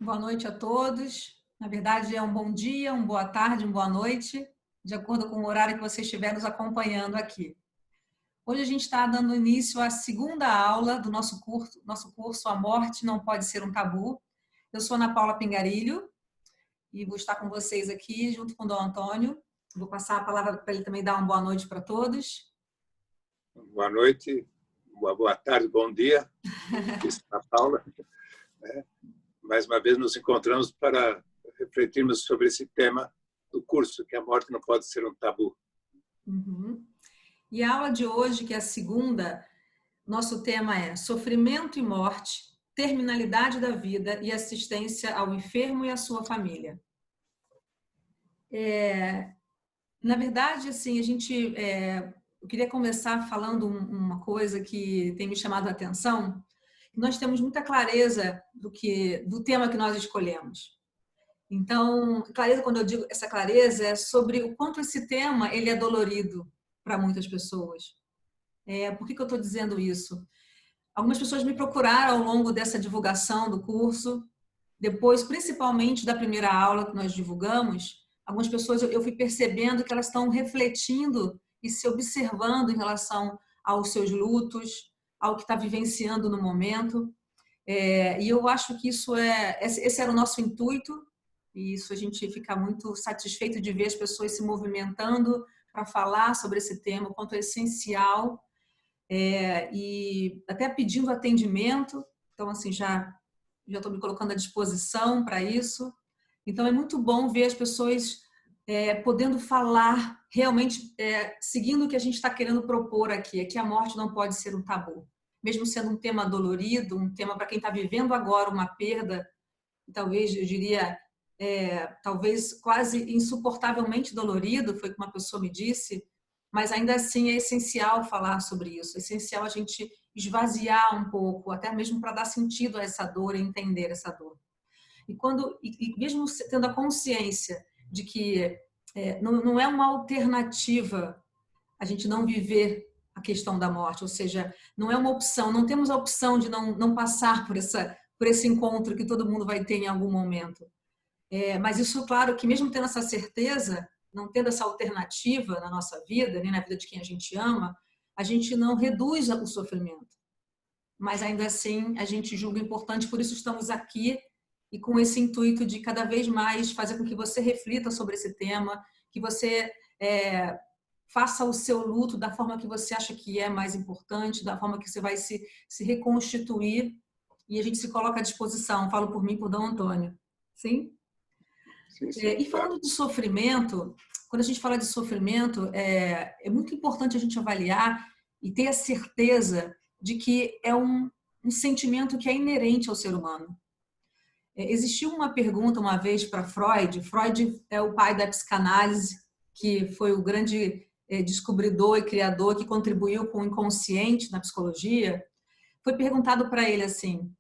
Boa noite a todos. Na verdade, é um bom dia, uma boa tarde, uma boa noite, de acordo com o horário que você estiver nos acompanhando aqui. Hoje a gente está dando início à segunda aula do nosso curso A Morte Não Pode Ser um Tabu. Eu sou Ana Paula Pingarilho e vou estar com vocês aqui junto com o Dom Antônio. Vou passar a palavra para ele também dar uma boa noite para todos. Boa noite, boa tarde, bom dia. Disse Ana Paula. Mais uma vez nos encontramos para refletirmos sobre esse tema do curso, que a morte não pode ser um tabu. Uhum. E a aula de hoje, que é a segunda, nosso tema é Sofrimento e Morte, Terminalidade da Vida e Assistência ao Enfermo e à sua família. Na verdade, assim, eu queria começar falando uma coisa que tem me chamado a atenção. Nós temos muita clareza do tema que nós escolhemos. Então, clareza, quando eu digo essa clareza, é sobre o quanto esse tema ele é dolorido para muitas pessoas. Por que eu estou dizendo isso? Algumas pessoas me procuraram ao longo dessa divulgação do curso, depois, principalmente da primeira aula que nós divulgamos, algumas pessoas eu fui percebendo que elas estão refletindo e se observando em relação aos seus lutos, ao que está vivenciando no momento. E eu acho que esse era o nosso intuito, e isso a gente fica muito satisfeito de ver as pessoas se movimentando para falar sobre esse tema, o quanto é essencial, e até pedindo atendimento. Então, assim, já estou me colocando à disposição para isso. Então, é muito bom ver as pessoas podendo falar realmente, seguindo o que a gente está querendo propor aqui, é que a morte não pode ser um tabu. Mesmo sendo um tema dolorido, um tema para quem está vivendo agora uma perda, talvez, eu diria, talvez quase insuportavelmente dolorido, foi o que uma pessoa me disse, mas ainda assim é essencial falar sobre isso, é essencial a gente esvaziar um pouco, até mesmo para dar sentido a essa dor e entender essa dor. E mesmo tendo a consciência de que não é uma alternativa a gente não viver a questão da morte, ou seja, não é uma opção, não temos a opção de não passar por esse encontro que todo mundo vai ter em algum momento. Mas isso, claro, que mesmo tendo essa certeza, não tendo essa alternativa na nossa vida, nem na vida de quem a gente ama, a gente não reduz o sofrimento. Mas ainda assim, a gente julga importante, por isso estamos aqui e com esse intuito de cada vez mais fazer com que você reflita sobre esse tema, que você faça o seu luto da forma que você acha que é mais importante, da forma que você vai se reconstituir, e a gente se coloca à disposição. Falo por mim, por Dom Antônio. Sim? Sim, E claro. falando de sofrimento, quando a gente fala de sofrimento, é muito importante a gente avaliar e ter a certeza de que é um sentimento que é inerente ao ser humano. Existiu uma pergunta uma vez para Freud. Freud é o pai da psicanálise, que foi o grande descobridor e criador que contribuiu com o inconsciente na psicologia. Foi perguntado para ele assim: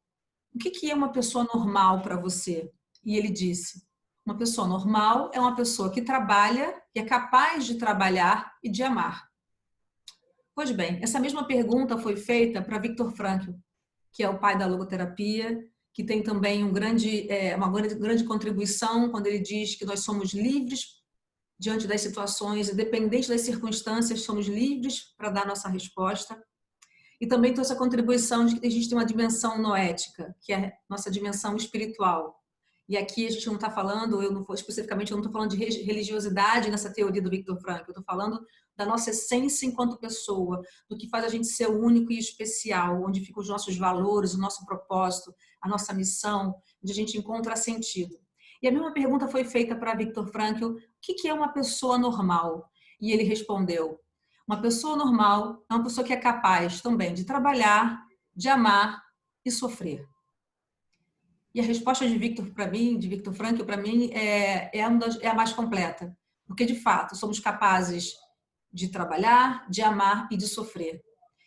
o que é uma pessoa normal para você? E ele disse: uma pessoa normal é uma pessoa que trabalha, que é capaz de trabalhar e de amar. Pois bem, essa mesma pergunta foi feita para Viktor Frankl, que é o pai da logoterapia, que tem também uma grande contribuição quando ele diz que nós somos livres diante das situações, independente das circunstâncias, somos livres para dar nossa resposta. E também trouxe a contribuição de que a gente tem uma dimensão noética, que é a nossa dimensão espiritual. E aqui a gente não está falando, especificamente, eu não estou falando de religiosidade nessa teoria do Viktor Frankl, eu estou falando da nossa essência enquanto pessoa, do que faz a gente ser único e especial, onde ficam os nossos valores, o nosso propósito, a nossa missão, onde a gente encontra sentido. E a mesma pergunta foi feita para Viktor Frankl: o que é uma pessoa normal? E ele respondeu: uma pessoa normal é uma pessoa que é capaz também de trabalhar, de amar e sofrer. E a resposta de Viktor Frankl, para mim, é a mais completa. Porque, de fato, somos capazes de trabalhar, de amar e de sofrer.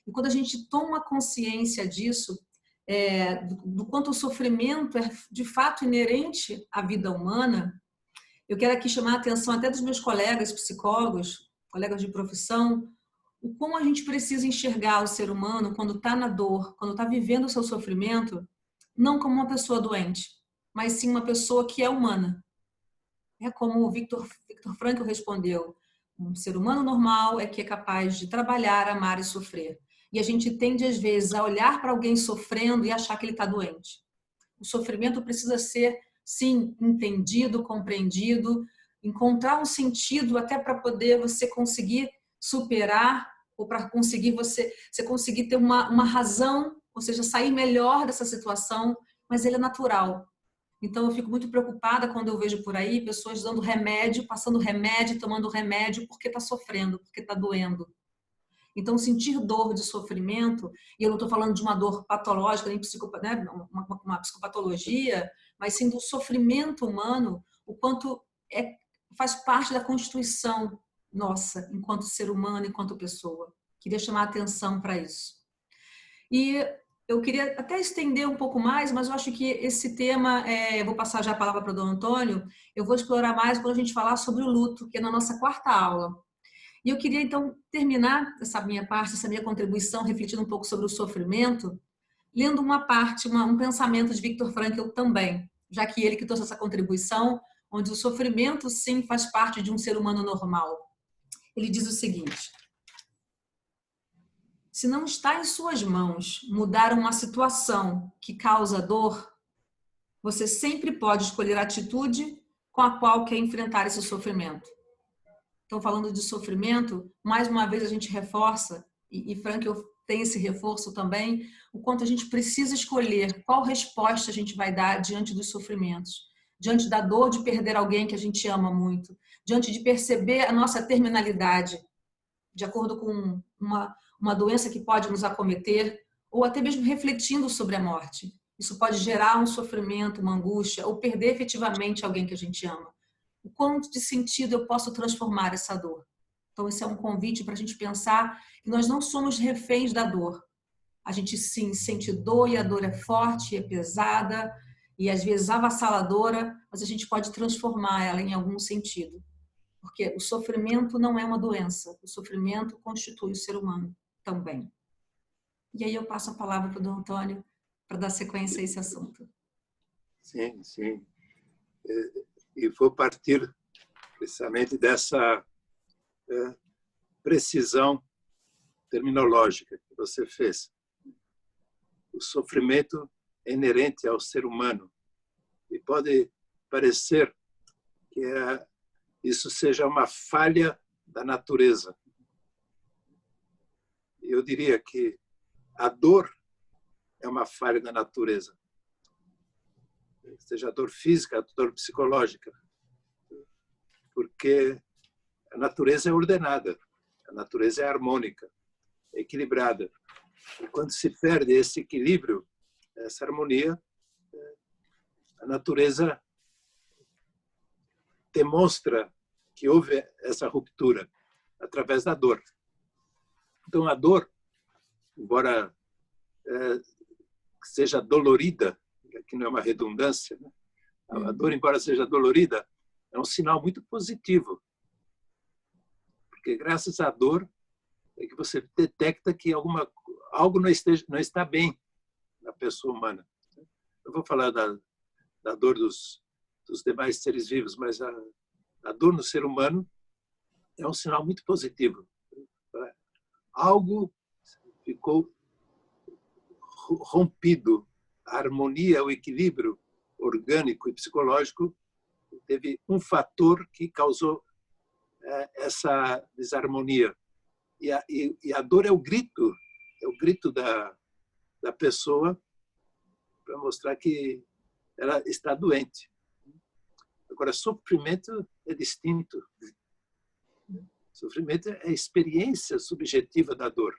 E quando a gente toma consciência disso, do quanto o sofrimento é, de fato, inerente à vida humana, eu quero aqui chamar a atenção até dos meus colegas psicólogos, colegas de profissão, o como a gente precisa enxergar o ser humano quando está na dor, quando está vivendo o seu sofrimento, não como uma pessoa doente, mas sim uma pessoa que é humana. É como o Viktor Frankl respondeu: um ser humano normal é que é capaz de trabalhar, amar e sofrer. E a gente tende, às vezes, a olhar para alguém sofrendo e achar que ele está doente. O sofrimento precisa ser, sim, entendido, compreendido, encontrar um sentido até para poder você conseguir superar ou para conseguir você conseguir ter uma razão, ou seja, sair melhor dessa situação, mas ele é natural. Então, eu fico muito preocupada quando eu vejo por aí pessoas dando remédio, passando remédio, tomando remédio porque está sofrendo, porque está doendo. Então, sentir dor de sofrimento, e eu não estou falando de uma dor patológica, nem né, uma psicopatologia, mas sim do sofrimento humano, o quanto faz parte da constituição nossa, enquanto ser humano, enquanto pessoa. Queria chamar a atenção para isso. E eu queria até estender um pouco mais, mas eu acho que esse tema, eu vou passar já a palavra para o Dom Antônio, eu vou explorar mais quando a gente falar sobre o luto, que é na nossa quarta aula. E eu queria, então, terminar essa minha parte, essa minha contribuição, refletindo um pouco sobre o sofrimento, lendo uma parte, um pensamento de Viktor Frankl também, já que ele que trouxe essa contribuição, onde o sofrimento, sim, faz parte de um ser humano normal. Ele diz o seguinte: se não está em suas mãos mudar uma situação que causa dor, você sempre pode escolher a atitude com a qual quer enfrentar esse sofrimento. Então, falando de sofrimento, mais uma vez a gente reforça, e Frankl tem esse reforço também, o quanto a gente precisa escolher qual resposta a gente vai dar diante dos sofrimentos, diante da dor de perder alguém que a gente ama muito, diante de perceber a nossa terminalidade, de acordo com uma doença que pode nos acometer, ou até mesmo refletindo sobre a morte. Isso pode gerar um sofrimento, uma angústia, ou perder efetivamente alguém que a gente ama. O quanto de sentido eu posso transformar essa dor? Então, esse é um convite para a gente pensar que nós não somos reféns da dor. A gente sim sente dor e a dor é forte, é pesada e às vezes avassaladora, mas a gente pode transformar ela em algum sentido. Porque o sofrimento não é uma doença, o sofrimento constitui o ser humano também. E aí eu passo a palavra para o Dom Antônio para dar sequência a esse assunto. Sim, sim. E vou partir precisamente dessa precisão terminológica que você fez. O sofrimento é inerente ao ser humano e pode parecer que isso seja uma falha da natureza. Eu diria que a dor é uma falha da natureza, seja a dor física, a dor psicológica, porque a natureza é ordenada, a natureza é harmônica, é equilibrada. E quando se perde esse equilíbrio, essa harmonia, a natureza demonstra que houve essa ruptura através da dor. Então, a dor, embora seja dolorida, aqui não é uma redundância, né? A dor, embora seja dolorida, é um sinal muito positivo, porque graças à dor é que você detecta que algo não está bem na pessoa humana. Eu vou falar da dor dos demais seres vivos, mas a dor no ser humano é um sinal muito positivo. Algo ficou rompido, a harmonia, o equilíbrio orgânico e psicológico teve um fator que causou essa desarmonia. E a dor é o grito da pessoa para mostrar que ela está doente. Agora, sofrimento é distinto. Sofrimento é a experiência subjetiva da dor.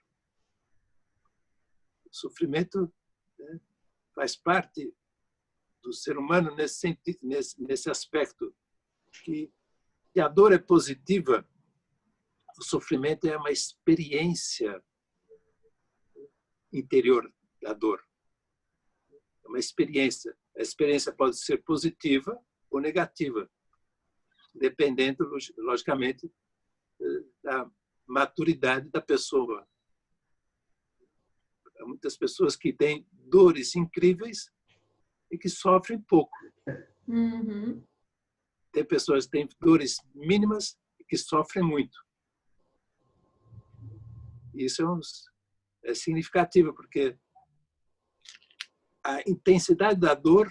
O sofrimento faz parte do ser humano nesse sentido, nesse aspecto, que a dor é positiva, o sofrimento é uma experiência interior da dor. É uma experiência. A experiência pode ser positiva ou negativa, dependendo, logicamente, da maturidade da pessoa. Há muitas pessoas que têm dores incríveis e que sofrem pouco. Uhum. Tem pessoas que têm dores mínimas e que sofrem muito. Isso é significativo, porque a intensidade da dor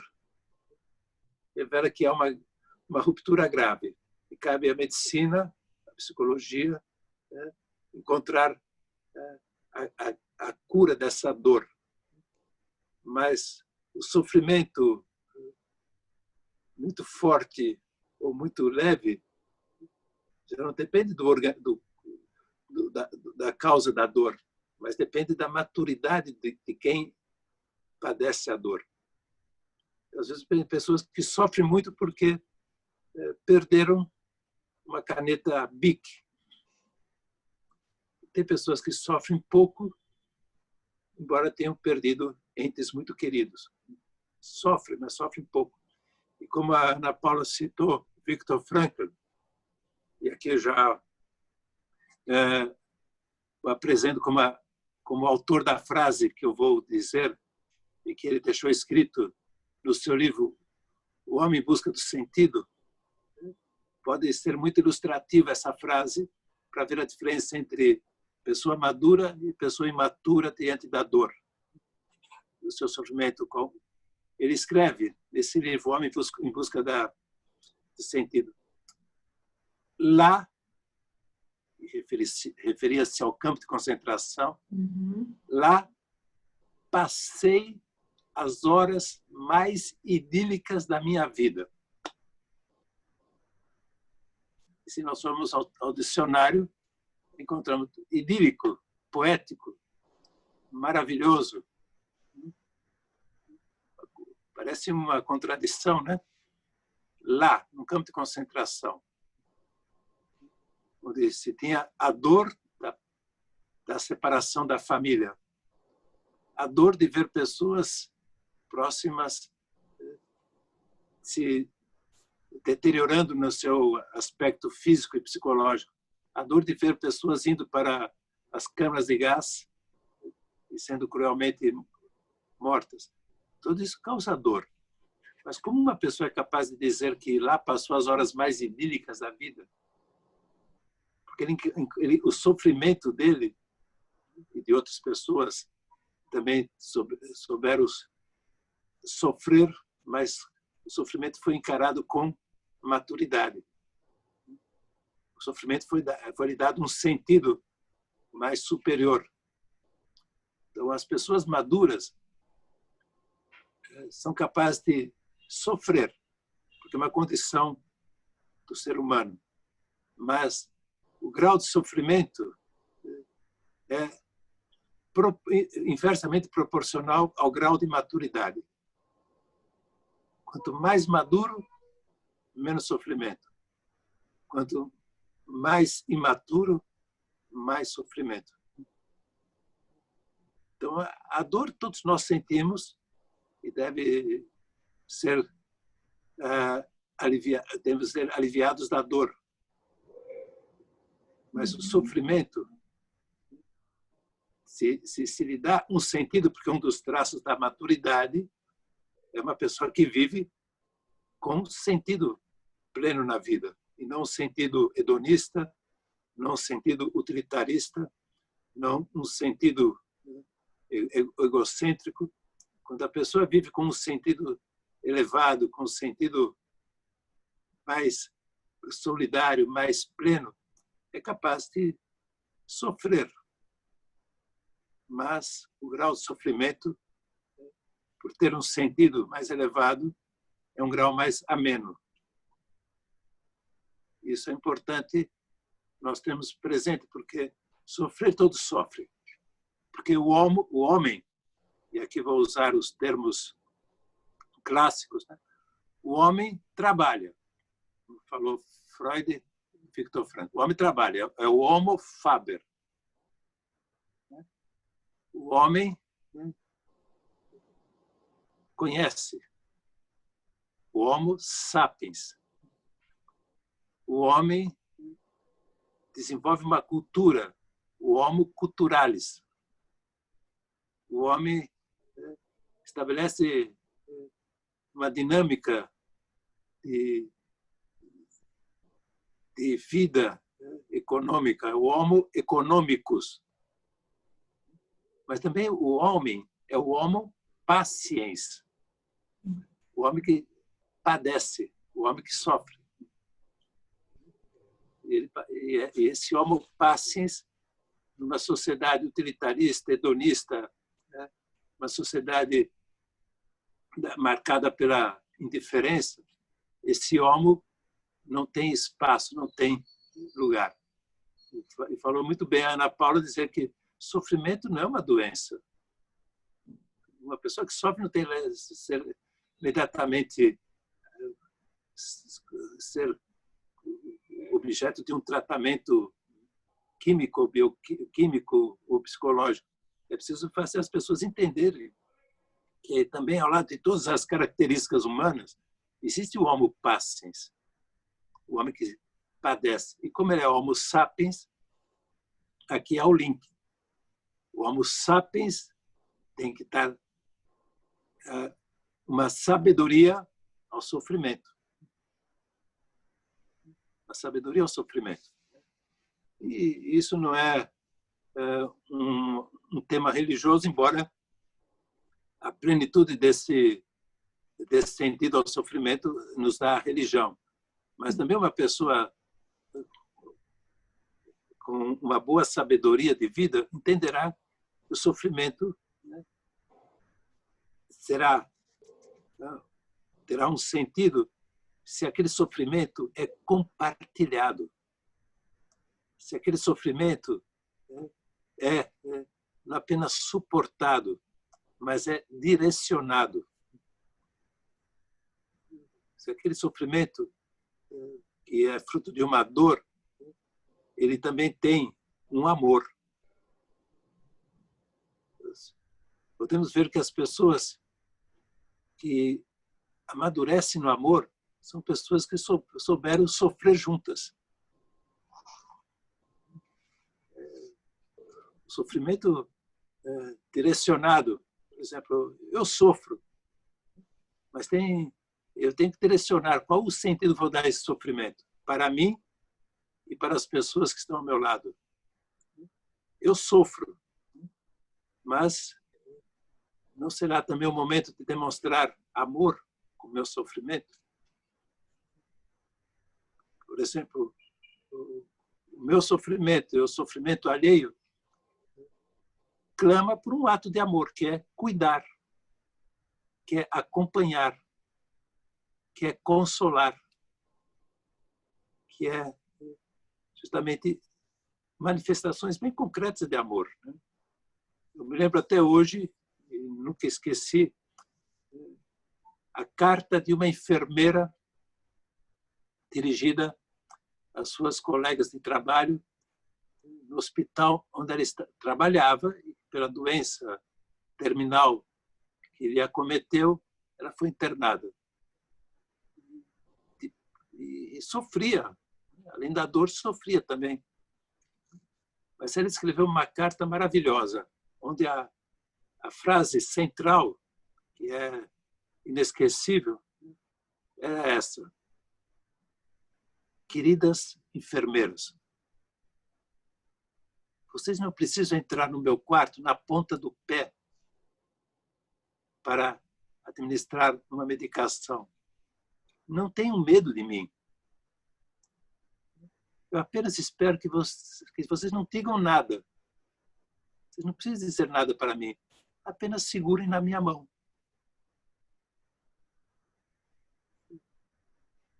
revela que há uma ruptura grave. E cabe à medicina, à psicologia, né, encontrar a cura dessa dor. Mas o sofrimento muito forte ou muito leve já não depende da causa da dor, mas depende da maturidade de quem padece a dor. Às vezes tem pessoas que sofrem muito porque perderam uma caneta Bic. Tem pessoas que sofrem pouco, embora tenham perdido entes muito queridos. Sofrem, mas sofrem pouco. E como a Ana Paula citou, Viktor Frankl, e aqui eu já o apresento como autor da frase que eu vou dizer, e que ele deixou escrito no seu livro O Homem em Busca do Sentido. Pode ser muito ilustrativa essa frase para ver a diferença entre pessoa madura e pessoa imatura diante da dor, do seu sofrimento. Ele escreve nesse livro, O Homem em Busca do Sentido. Lá, referia-se ao campo de concentração, lá passei as horas mais idílicas da minha vida. E se nós formos ao dicionário, encontramos idílico, poético, maravilhoso. Parece uma contradição, né? Lá, no campo de concentração, onde se tinha a dor da separação da família, a dor de ver pessoas próximas se deteriorando no seu aspecto físico e psicológico, a dor de ver pessoas indo para as câmaras de gás e sendo cruelmente mortas. Tudo isso causa dor. Mas como uma pessoa é capaz de dizer que lá passou as horas mais idílicas da vida? Porque o sofrimento dele e de outras pessoas também souberam sofrer, mas o sofrimento foi encarado com maturidade. O sofrimento foi dado um sentido mais superior. Então, as pessoas maduras são capazes de sofrer, porque é uma condição do ser humano. Mas o grau de sofrimento é inversamente proporcional ao grau de maturidade. Quanto mais maduro, menos sofrimento. Quanto mais imaturo, mais sofrimento. Então, a dor todos nós sentimos e deve ser devemos ser aliviados da dor. Mas o sofrimento, se lhe dá um sentido, porque um dos traços da maturidade é uma pessoa que vive com sentido pleno na vida, e não um sentido hedonista, não um sentido utilitarista, não um sentido egocêntrico. Quando a pessoa vive com um sentido elevado, com um sentido mais solidário, mais pleno, é capaz de sofrer. Mas o grau de sofrimento, por ter um sentido mais elevado, é um grau mais ameno. Isso é importante nós temos presente, porque sofrer todos sofrem. Porque o homem, e aqui vou usar os termos clássicos, né? O homem trabalha. Falou Freud e Viktor Frankl. O homem trabalha, é o homo faber. O homem conhece. O homo sapiens. O homem desenvolve uma cultura, o homo culturalis. O homem estabelece uma dinâmica de vida econômica, o homo economicus. Mas também o homem é o homo paciens, o homem que padece, o homem que sofre. E esse homo paciens, numa sociedade utilitarista, hedonista, né? Uma sociedade marcada pela indiferença, esse homo não tem espaço, não tem lugar. E falou muito bem a Ana Paula dizer que sofrimento não é uma doença. Uma pessoa que sofre não tem que ser imediatamente ser objeto de um tratamento químico, bioquímico ou psicológico. É preciso fazer as pessoas entenderem que também, ao lado de todas as características humanas, existe o homo paciens, o homem que padece. E como ele é homo sapiens, aqui há o link. O homo sapiens tem que dar uma sabedoria ao sofrimento. A sabedoria ao sofrimento. E isso não é um tema religioso, embora a plenitude desse sentido ao sofrimento nos dá a religião. Mas também uma pessoa com uma boa sabedoria de vida entenderá que o sofrimento, né, terá um sentido se aquele sofrimento é compartilhado, se aquele sofrimento não apenas suportado, mas é direcionado. Se aquele sofrimento que é fruto de uma dor, ele também tem um amor. Podemos ver que as pessoas que amadurecem no amor são pessoas que souberam sofrer juntas. O sofrimento direcionado, por exemplo, eu sofro, mas eu tenho que direcionar qual o sentido vou dar a esse sofrimento para mim e para as pessoas que estão ao meu lado. Eu sofro, mas não será também o momento de demonstrar amor com o meu sofrimento? Por exemplo, o meu sofrimento e o sofrimento alheio clama por um ato de amor, que é cuidar, que é acompanhar, que é consolar, que é justamente manifestações bem concretas de amor. Eu me lembro até hoje, e nunca esqueci, a carta de uma enfermeira dirigida às suas colegas de trabalho no hospital onde ela trabalhava, e pela doença terminal que lhe acometeu, ela foi internada. E sofria, além da dor, sofria também. Mas ela escreveu uma carta maravilhosa, onde a frase central, que é inesquecível, era essa: queridas enfermeiras, vocês não precisam entrar no meu quarto na ponta do pé para administrar uma medicação. Não tenham medo de mim. Eu apenas espero que vocês não digam nada. Vocês não precisam dizer nada para mim. Apenas segurem na minha mão.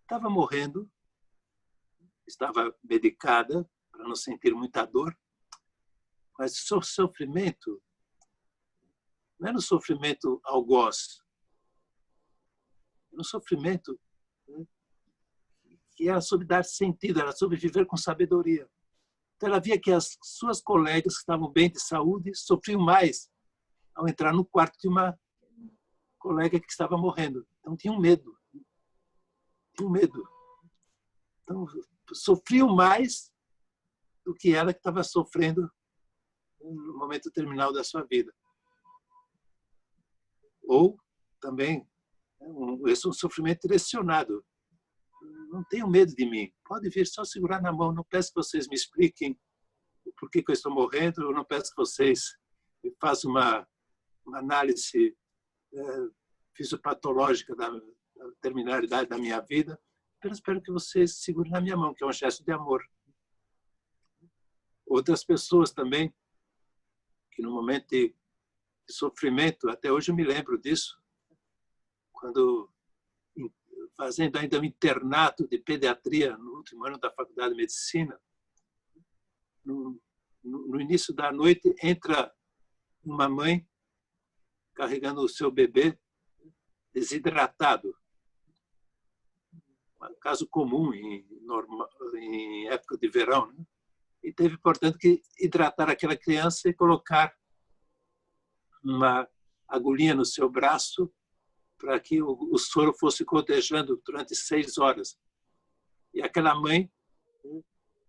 Estava morrendo, estava medicada para não sentir muita dor, mas o sofrimento não era um sofrimento algoz, era um sofrimento que era sobre dar sentido, era sobre viver com sabedoria. Então ela via que as suas colegas que estavam bem de saúde sofriam mais ao entrar no quarto de uma colega que estava morrendo. Então tinham medo. Tinham medo. Então sofriam mais do que ela que estava sofrendo no momento terminal da sua vida. Ou também esse é um sofrimento direcionado. não tenham medo de mim. Pode vir, só segurar na mão. Não peço que vocês me expliquem por que eu estou morrendo. Eu não peço que vocês me façam uma análise fisiopatológica da terminalidade da minha vida. Apenas espero que vocês segurem na minha mão, que é um gesto de amor. Outras pessoas também, que no momento de sofrimento, até hoje eu me lembro disso, quando fazendo ainda um internato de pediatria no último ano da Faculdade de Medicina, no início da noite entra uma mãe carregando o seu bebê desidratado. Um caso comum em época de verão, né? E teve, portanto, que hidratar aquela criança e colocar uma agulhinha no seu braço para que o soro fosse gotejando durante 6 horas. E aquela mãe,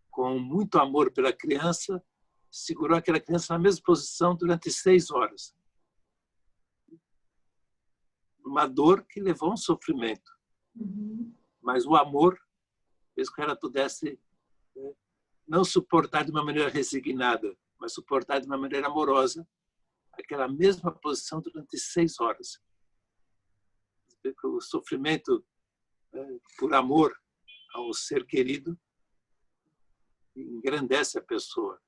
com muito amor pela criança, segurou aquela criança na mesma posição durante 6 horas. Uma dor que levou a um sofrimento. Mas o amor fez com que ela pudesse não suportar de uma maneira resignada, mas suportar de uma maneira amorosa aquela mesma posição durante 6 horas. O sofrimento por amor ao ser querido engrandece a pessoa,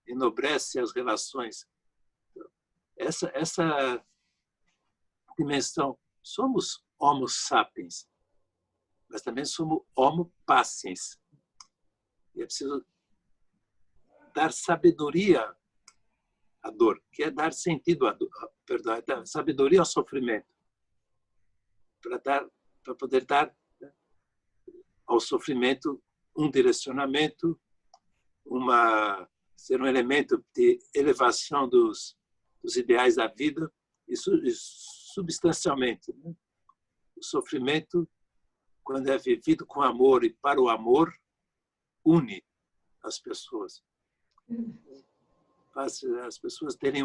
enobrece as relações. Essa dimensão, somos homo sapiens, mas também somos homo paciens. E é preciso dar sabedoria à dor, que é dar sentido à dor, perdão, é dar sabedoria ao sofrimento, para poder dar, né, ao sofrimento um direcionamento, ser um elemento de elevação dos ideais da vida, e substancialmente, né? O sofrimento, quando é vivido com amor e para o amor, une as pessoas. Faz as pessoas terem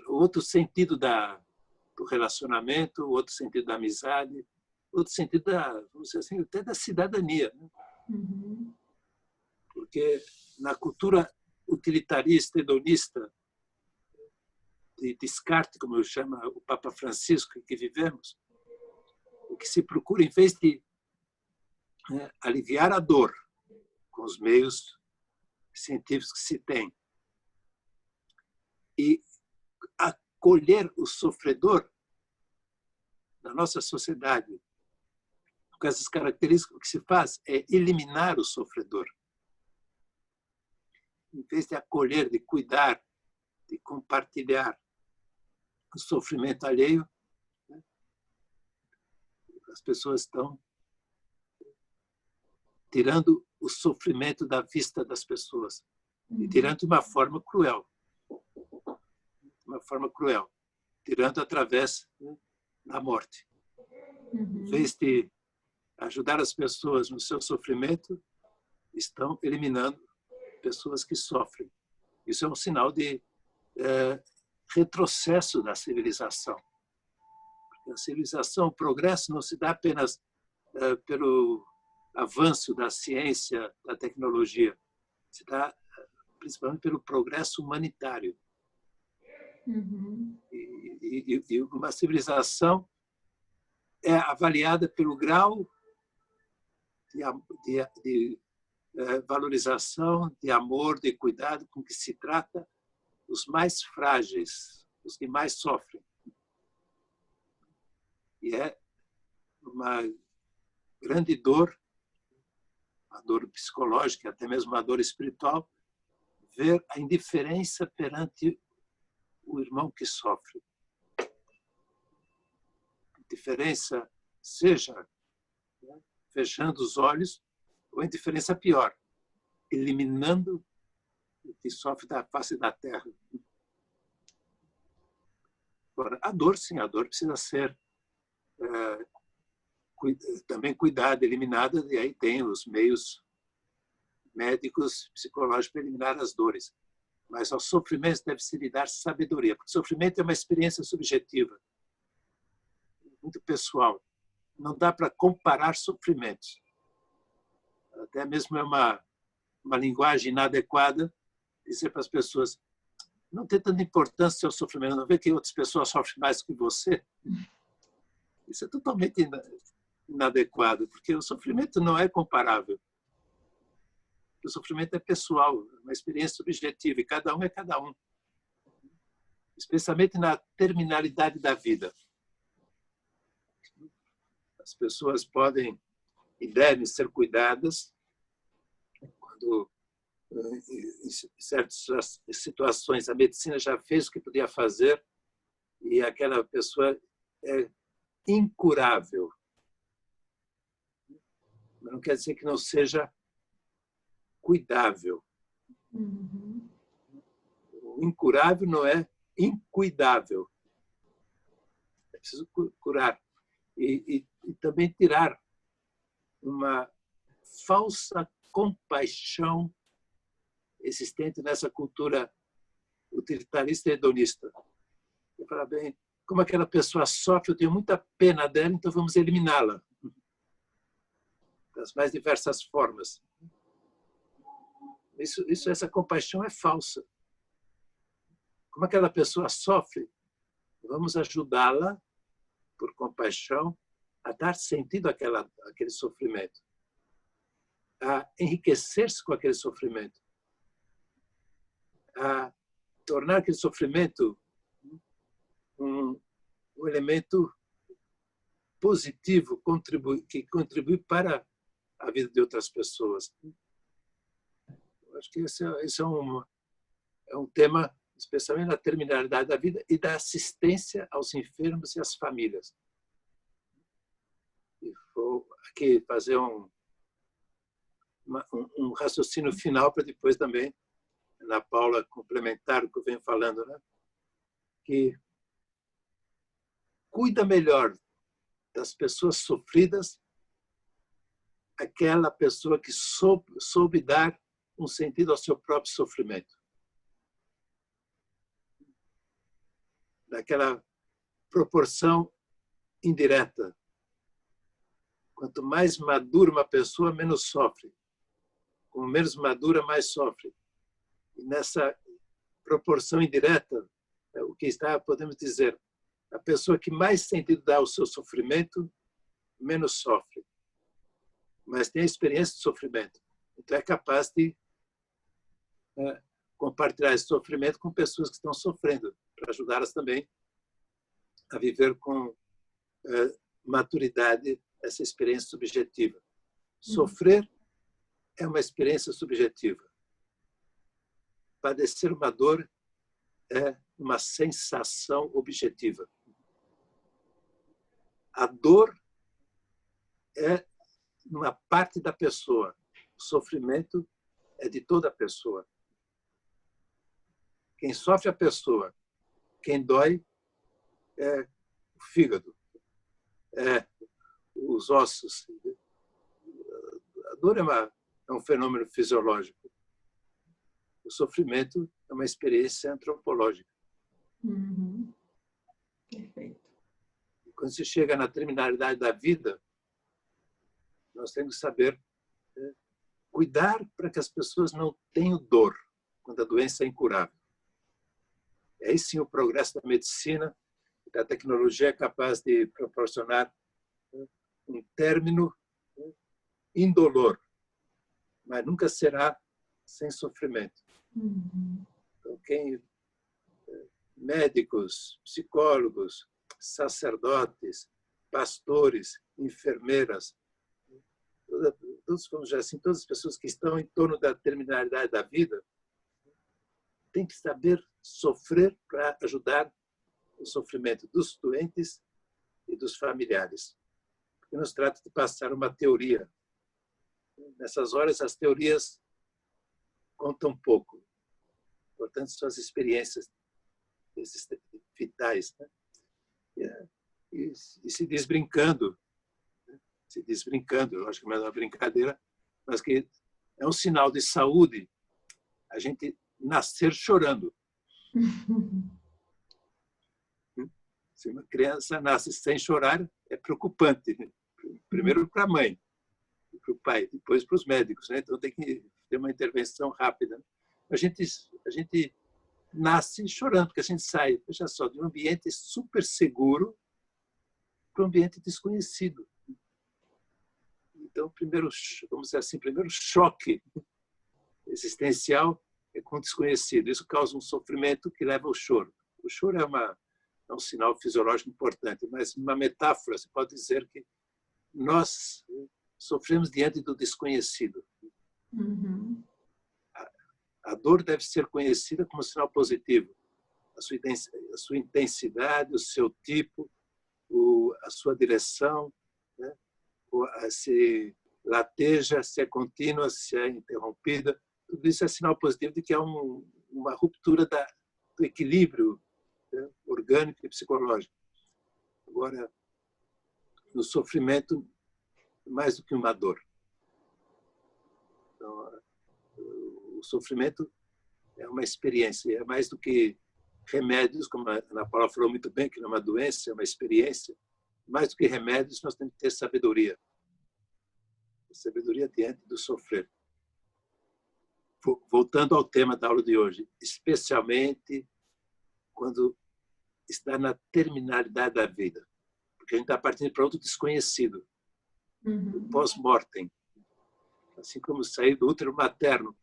outro sentido do relacionamento, outro sentido da amizade, outro sentido vamos dizer assim, até da cidadania, né? Porque na cultura utilitarista, hedonista, de Descartes, como chama o Papa Francisco, em que vivemos, o que se procura, em vez de aliviar a dor com os meios científicos que se tem e acolher o sofredor na nossa sociedade, com essas características, o que se faz é eliminar o sofredor. Em vez de acolher, de cuidar, de compartilhar o sofrimento alheio, né? As pessoas estão tirando o sofrimento da vista das pessoas e tirando de uma forma cruel. Uma forma cruel. Tirando através, né, da morte. Em vez de ajudar as pessoas no seu sofrimento, estão eliminando pessoas que sofrem. Isso é um sinal de retrocesso da civilização. Porque a civilização, o progresso não se dá apenas pelo avanço da ciência, da tecnologia, se dá principalmente pelo progresso humanitário. E uma civilização é avaliada pelo grau de valorização, de amor, de cuidado com que se trata os mais frágeis, os que mais sofrem. E é uma grande dor, a dor psicológica, até mesmo a dor espiritual, ver a indiferença perante o irmão que sofre. Indiferença, seja, né, fechando os olhos, ou indiferença pior, eliminando o que sofre da face da terra. Agora, a dor, sim, a dor precisa ser também cuidada, eliminada, e aí tem os meios médicos, psicológicos para eliminar as dores. Mas ao sofrimento deve-se lhe dar sabedoria, porque o sofrimento é uma experiência subjetiva, muito pessoal. não dá para comparar sofrimentos. Até mesmo é uma linguagem inadequada dizer para as pessoas: não tem tanta importância o seu sofrimento, não vê que outras pessoas sofrem mais que você. Isso é totalmente inadequado, porque o sofrimento não é comparável. O sofrimento é pessoal, uma experiência subjetiva, e cada um é cada um. Especialmente na terminalidade da vida. As pessoas podem e devem ser cuidadas quando, em certas situações, a medicina já fez o que podia fazer e aquela pessoa é incurável. Mas não quer dizer que não seja cuidável. Uhum. O incurável não é incuidável. É preciso curar. E também tirar uma falsa compaixão existente nessa cultura utilitarista e hedonista. Eu falo, bem, como aquela pessoa sofre, eu tenho muita pena dela, então vamos eliminá-la. Das mais diversas formas. Essa compaixão é falsa. Como aquela pessoa sofre, vamos ajudá-la, por compaixão, a dar sentido àquele sofrimento, a enriquecer-se com aquele sofrimento, a tornar aquele sofrimento um elemento positivo, que contribui para a vida de outras pessoas. Eu acho que esse é um tema, especialmente na terminalidade da vida e da assistência aos enfermos e às famílias. E vou aqui fazer um raciocínio final para depois também, Ana Paula, complementar o que eu venho falando, né? Que cuida melhor das pessoas sofridas aquela pessoa que soube dar um sentido ao seu próprio sofrimento. Daquela proporção indireta. Quanto mais madura uma pessoa, menos sofre. Como menos madura, mais sofre. E nessa proporção indireta, o que está, podemos dizer, a pessoa que mais sentido dá ao seu sofrimento, menos sofre. Mas tem a experiência de sofrimento. Então é capaz de compartilhar esse sofrimento com pessoas que estão sofrendo, para ajudá-las também a viver com maturidade essa experiência subjetiva. Sofrer é uma experiência subjetiva. Padecer uma dor é uma sensação objetiva. A dor é uma parte da pessoa. O sofrimento é de toda a pessoa. Quem sofre é a pessoa. Quem dói é o fígado, é os ossos. A dor é um fenômeno fisiológico. O sofrimento é uma experiência antropológica. Uhum. Perfeito. Quando se chega na terminalidade da vida, nós temos que saber cuidar para que as pessoas não tenham dor quando a doença é incurável. Aí sim o progresso da medicina, da tecnologia é capaz de proporcionar um término indolor, mas nunca será sem sofrimento. Uhum. Então, médicos, psicólogos, sacerdotes, pastores, enfermeiras, todas as pessoas que estão em torno da terminalidade da vida, têm que saber sofrer para ajudar o sofrimento dos doentes e dos familiares. Porque não se trata de passar uma teoria. Nessas horas, as teorias contam pouco. Portanto, são as experiências vitais. Né? E se desbrincando, lógico que não é uma brincadeira, mas que é um sinal de saúde a gente nascer chorando. Se uma criança nasce sem chorar, é preocupante, Primeiro para a mãe, para o pai, depois para os médicos, né? Então tem que ter uma intervenção rápida. A gente nasce chorando, porque a gente sai, veja só, de um ambiente super seguro para um ambiente desconhecido. Então, primeiro, vamos dizer assim, primeiro choque existencial é com o desconhecido. Isso causa um sofrimento que leva ao choro. O choro é um sinal fisiológico importante, mas uma metáfora, você pode dizer que nós sofremos diante do desconhecido. Uhum. A dor deve ser conhecida como sinal positivo. A sua intensidade, o seu tipo, a sua direção, né? Se lateja, se é contínua, se é interrompida, tudo isso é sinal positivo de que há uma ruptura do equilíbrio, né? Orgânico e psicológico. Agora, no sofrimento, mais do que uma dor. Então, o sofrimento é uma experiência, é mais do que remédios, como a Ana Paula falou muito bem, que não é uma doença, é uma experiência. Mais do que remédios, nós temos que ter sabedoria. Sabedoria diante do sofrer. Voltando ao tema da aula de hoje, especialmente quando está na terminalidade da vida, porque a gente está partindo para outro desconhecido, o pós-mortem. Assim como sair do útero materno,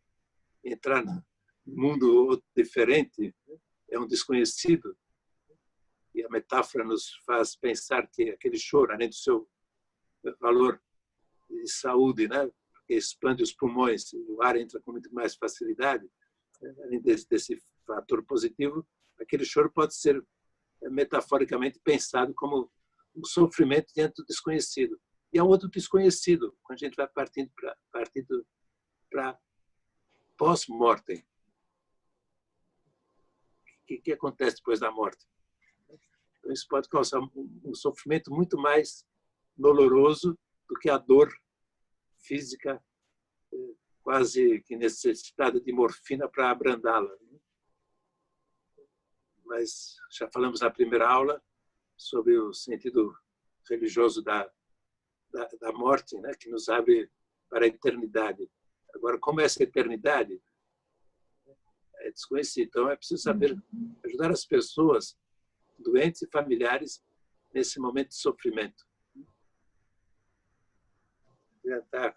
entrar no mundo diferente, é um desconhecido. E a metáfora nos faz pensar que aquele choro, além do seu valor de saúde, né? Porque expande os pulmões, o ar entra com muito mais facilidade, além desse fator positivo, aquele choro pode ser metaforicamente pensado como um sofrimento diante do desconhecido. E há outro desconhecido, quando a gente vai partindo para pós-mortem. O que acontece depois da morte? Então, isso pode causar um sofrimento muito mais doloroso do que a dor física, quase que necessitada de morfina para abrandá-la. Mas já falamos na primeira aula sobre o sentido religioso da morte, né, que nos abre para a eternidade. Agora, como é essa eternidade? É desconhecido. Então, é preciso saber ajudar as pessoas, doentes e familiares, nesse momento de sofrimento. Tá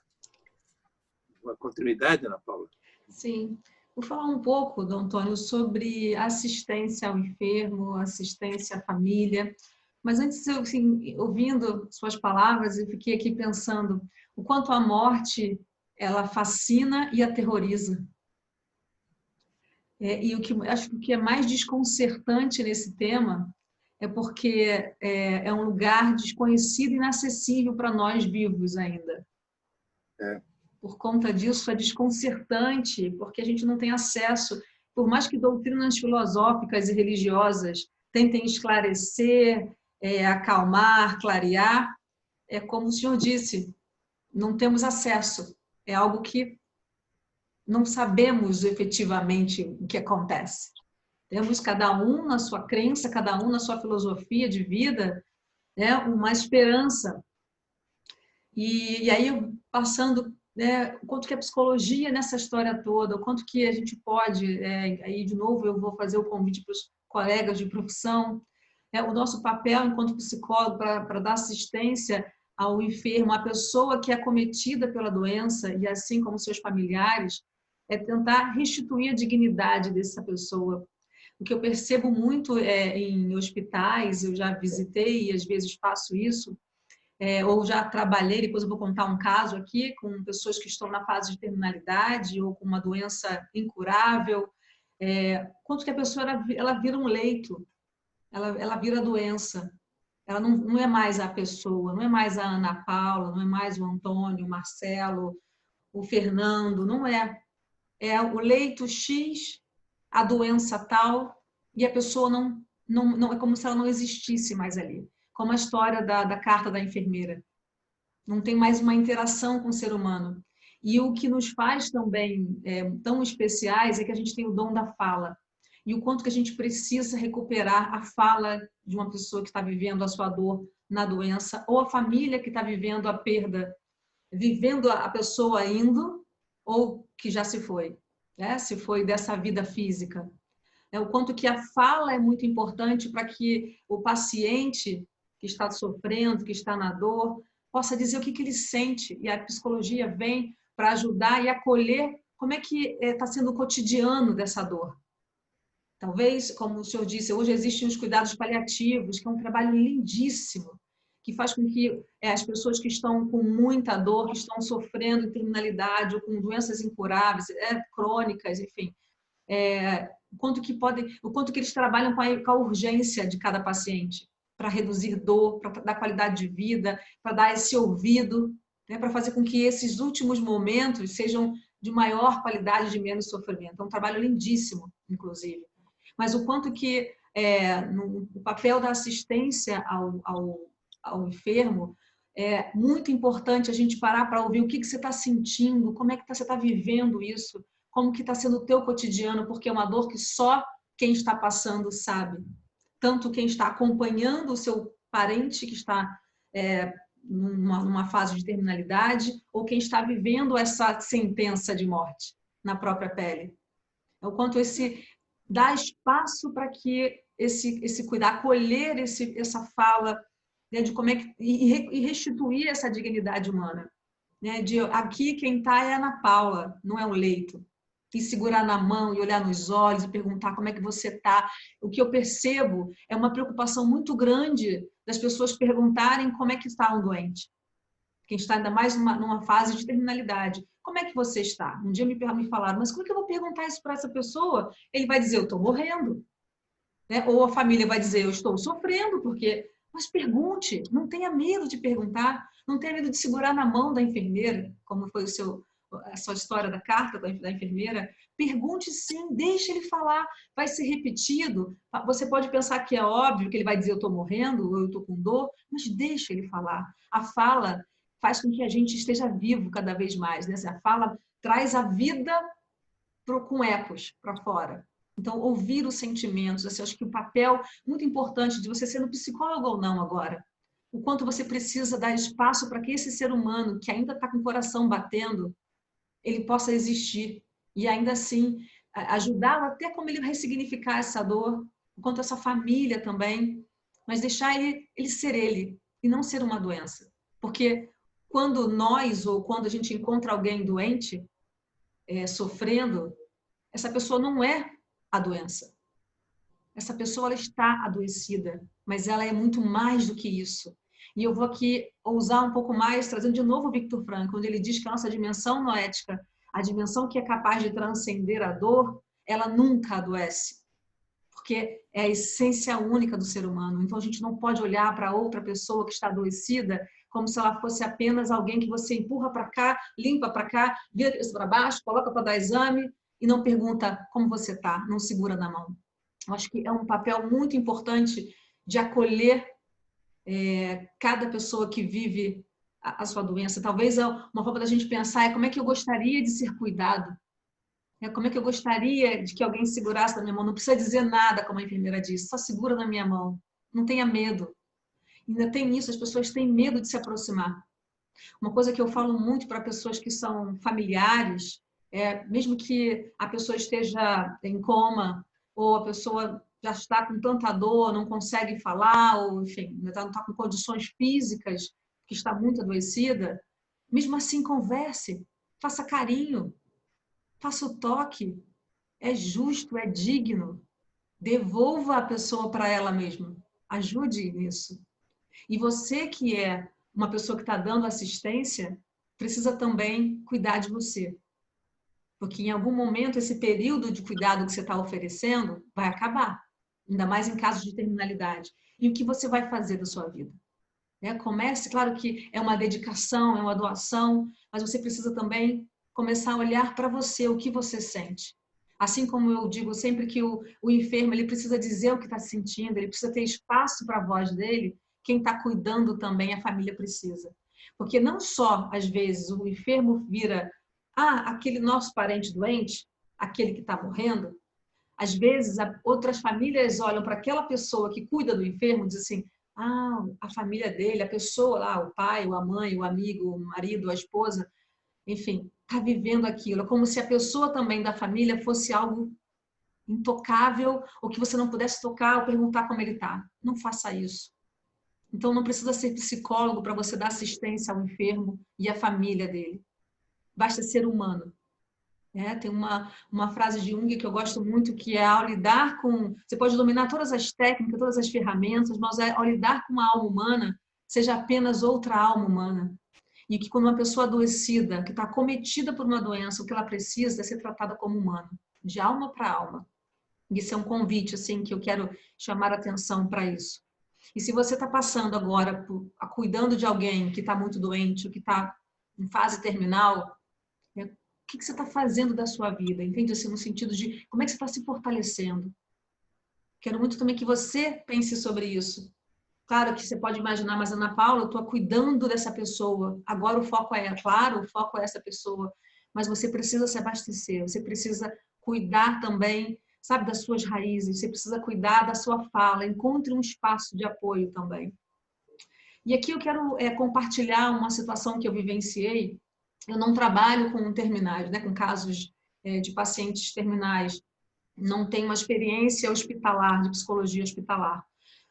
uma continuidade, Ana Paula? Sim. Vou falar um pouco, Dom Antônio, sobre assistência ao enfermo, assistência à família. Mas antes, assim, ouvindo suas palavras, eu fiquei aqui pensando o quanto a morte ela fascina e aterroriza. E o que acho que o que é mais desconcertante nesse tema é porque é um lugar desconhecido e inacessível para nós vivos ainda. Por conta disso, é desconcertante, porque a gente não tem acesso, por mais que doutrinas filosóficas e religiosas tentem esclarecer, acalmar, clarear, é como o senhor disse, não temos acesso. É algo que não sabemos efetivamente o que acontece. Temos cada um na sua crença, cada um na sua filosofia de vida, né, uma esperança. E aí, passando, né, o quanto que a psicologia nessa história toda, o quanto que a gente pode, aí de novo eu vou fazer o convite para os colegas de profissão, o nosso papel enquanto psicólogo para dar assistência ao enfermo, à pessoa que é acometida pela doença, e assim como seus familiares, é tentar restituir a dignidade dessa pessoa. O que eu percebo muito em hospitais, eu já visitei e às vezes faço isso, ou já trabalhei, depois eu vou contar um caso aqui, com pessoas que estão na fase de terminalidade ou com uma doença incurável, quanto que a pessoa ela vira um leito, ela vira doença, ela não é mais a pessoa, não é mais a Ana Paula, não é mais o Antônio, o Marcelo, o Fernando, não é. É o leito X, a doença tal, e a pessoa não é como se ela não existisse mais ali. Como a história da carta da enfermeira. Não tem mais uma interação com o ser humano. E o que nos faz também tão especiais é que a gente tem o dom da fala. e o quanto que a gente precisa recuperar a fala de uma pessoa que está vivendo a sua dor na doença, ou a família que está vivendo a perda, vivendo a pessoa indo, ou que já se foi, né? Se foi dessa vida física. O quanto que a fala é muito importante para que o paciente que está sofrendo, que está na dor, possa dizer o que ele sente. E a psicologia vem para ajudar e acolher como é que está sendo o cotidiano dessa dor. Talvez, como o senhor disse, hoje existem os cuidados paliativos, que é um trabalho lindíssimo, que faz com que as pessoas que estão com muita dor, que estão sofrendo em terminalidade ou com doenças incuráveis, crônicas, enfim, o quanto que eles trabalham com a urgência de cada paciente, para reduzir dor, para dar qualidade de vida, para dar esse ouvido, né, para fazer com que esses últimos momentos sejam de maior qualidade, de menos sofrimento. É um trabalho lindíssimo, inclusive. Mas o quanto que o papel da assistência ao enfermo é muito importante a gente parar para ouvir o que você está sentindo, como é que você está vivendo isso, como que está sendo o teu cotidiano, porque é uma dor que só quem está passando sabe. Tanto quem está acompanhando o seu parente que está numa fase de terminalidade, ou quem está vivendo essa sentença de morte na própria pele. É o quanto dá espaço para que esse cuidar, acolher essa fala, né, de como é que, e restituir essa dignidade humana. Né, de aqui quem está é a Ana Paula, não é o leito. E segurar na mão e olhar nos olhos e perguntar como é que você está. O que eu percebo é uma preocupação muito grande das pessoas perguntarem como é que está um doente. Quem está ainda mais numa fase de terminalidade. Como é que você está? Um dia me falaram, mas como é que eu vou perguntar isso para essa pessoa? Ele vai dizer, eu estou morrendo. Né? Ou a família vai dizer, eu estou sofrendo, porque... Mas pergunte, não tenha medo de perguntar, não tenha medo de segurar na mão da enfermeira, como foi a sua história da carta da enfermeira. Pergunte sim, deixe ele falar, vai ser repetido. Você pode pensar que é óbvio que ele vai dizer eu estou morrendo, ou eu estou com dor, mas deixe ele falar. A fala faz com que a gente esteja vivo cada vez mais. Né? A fala traz a vida com ecos para fora. Então, ouvir os sentimentos, assim, acho que o papel muito importante de você sendo psicólogo ou não agora, o quanto você precisa dar espaço para que esse ser humano que ainda está com o coração batendo, ele possa existir e ainda assim ajudá-lo até como ele ressignificar essa dor, o quanto essa família também, mas deixar ele ser ele e não ser uma doença. Porque quando nós ou quando a gente encontra alguém doente, sofrendo, essa pessoa não é a doença. Essa pessoa ela está adoecida, mas ela é muito mais do que isso. E eu vou aqui ousar um pouco mais, trazendo de novo o Viktor Frankl, onde ele diz que a nossa dimensão noética, a dimensão que é capaz de transcender a dor, ela nunca adoece. Porque é a essência única do ser humano. Então a gente não pode olhar para outra pessoa que está adoecida como se ela fosse apenas alguém que você empurra para cá, limpa para cá, vira para baixo, coloca para dar exame, e não pergunta como você está, não segura na mão. Eu acho que é um papel muito importante de acolher cada pessoa que vive a sua doença. Talvez uma forma da gente pensar é como é que eu gostaria de ser cuidado. Como é que eu gostaria de que alguém segurasse na minha mão. Não precisa dizer nada, como a enfermeira disse, só segura na minha mão. Não tenha medo. Ainda tem isso, as pessoas têm medo de se aproximar. Uma coisa que eu falo muito para pessoas que são familiares, mesmo que a pessoa esteja em coma, ou a pessoa já está com tanta dor, não consegue falar, ou enfim, não está com condições físicas, que está muito adoecida, mesmo assim converse, faça carinho, faça o toque, é justo, é digno, devolva a pessoa para ela mesma, ajude nisso. E você que é uma pessoa que está dando assistência, precisa também cuidar de você. Porque em algum momento esse período de cuidado que você está oferecendo vai acabar. Ainda mais em casos de terminalidade. E o que você vai fazer da sua vida? Comece, claro que é uma dedicação, é uma doação, mas você precisa também começar a olhar para você, o que você sente. Assim como eu digo sempre que o enfermo ele precisa dizer o que está sentindo, ele precisa ter espaço para a voz dele, quem está cuidando também, a família precisa. Porque não só, às vezes, o enfermo vira aquele nosso parente doente, aquele que está morrendo, Às vezes, outras famílias olham para aquela pessoa que cuida do enfermo e dizem assim, ah, a família dele, a pessoa lá, o pai, a mãe, o amigo, o marido, a esposa, enfim, está vivendo aquilo. É como se a pessoa também da família fosse algo intocável, ou que você não pudesse tocar ou perguntar como ele está. Não faça isso. Então, não precisa ser psicólogo para você dar assistência ao enfermo e à família dele. Basta ser humano. Tem uma frase de Jung que eu gosto muito, que é ao lidar com... Você pode dominar todas as técnicas, todas as ferramentas, mas ao lidar com uma alma humana, seja apenas outra alma humana. E que quando uma pessoa adoecida, que está acometida por uma doença, o que ela precisa é ser tratada como humano, de alma para alma. Isso é um convite, assim, que eu quero chamar a atenção para isso. E se você está passando agora, cuidando de alguém que está muito doente, ou que está em fase terminal, o que você está fazendo da sua vida? Entende? Assim, no sentido de como é que você está se fortalecendo. Quero muito também que você pense sobre isso. Claro que você pode imaginar, mas Ana Paula, eu estou cuidando dessa pessoa. Agora o foco é, claro, o foco é essa pessoa. Mas você precisa se abastecer, você precisa cuidar também, sabe, das suas raízes, você precisa cuidar da sua fala, encontre um espaço de apoio também. E aqui eu quero compartilhar uma situação que eu vivenciei. Eu não trabalho com terminais, né, com casos de pacientes terminais. Não tenho uma experiência hospitalar, de psicologia hospitalar.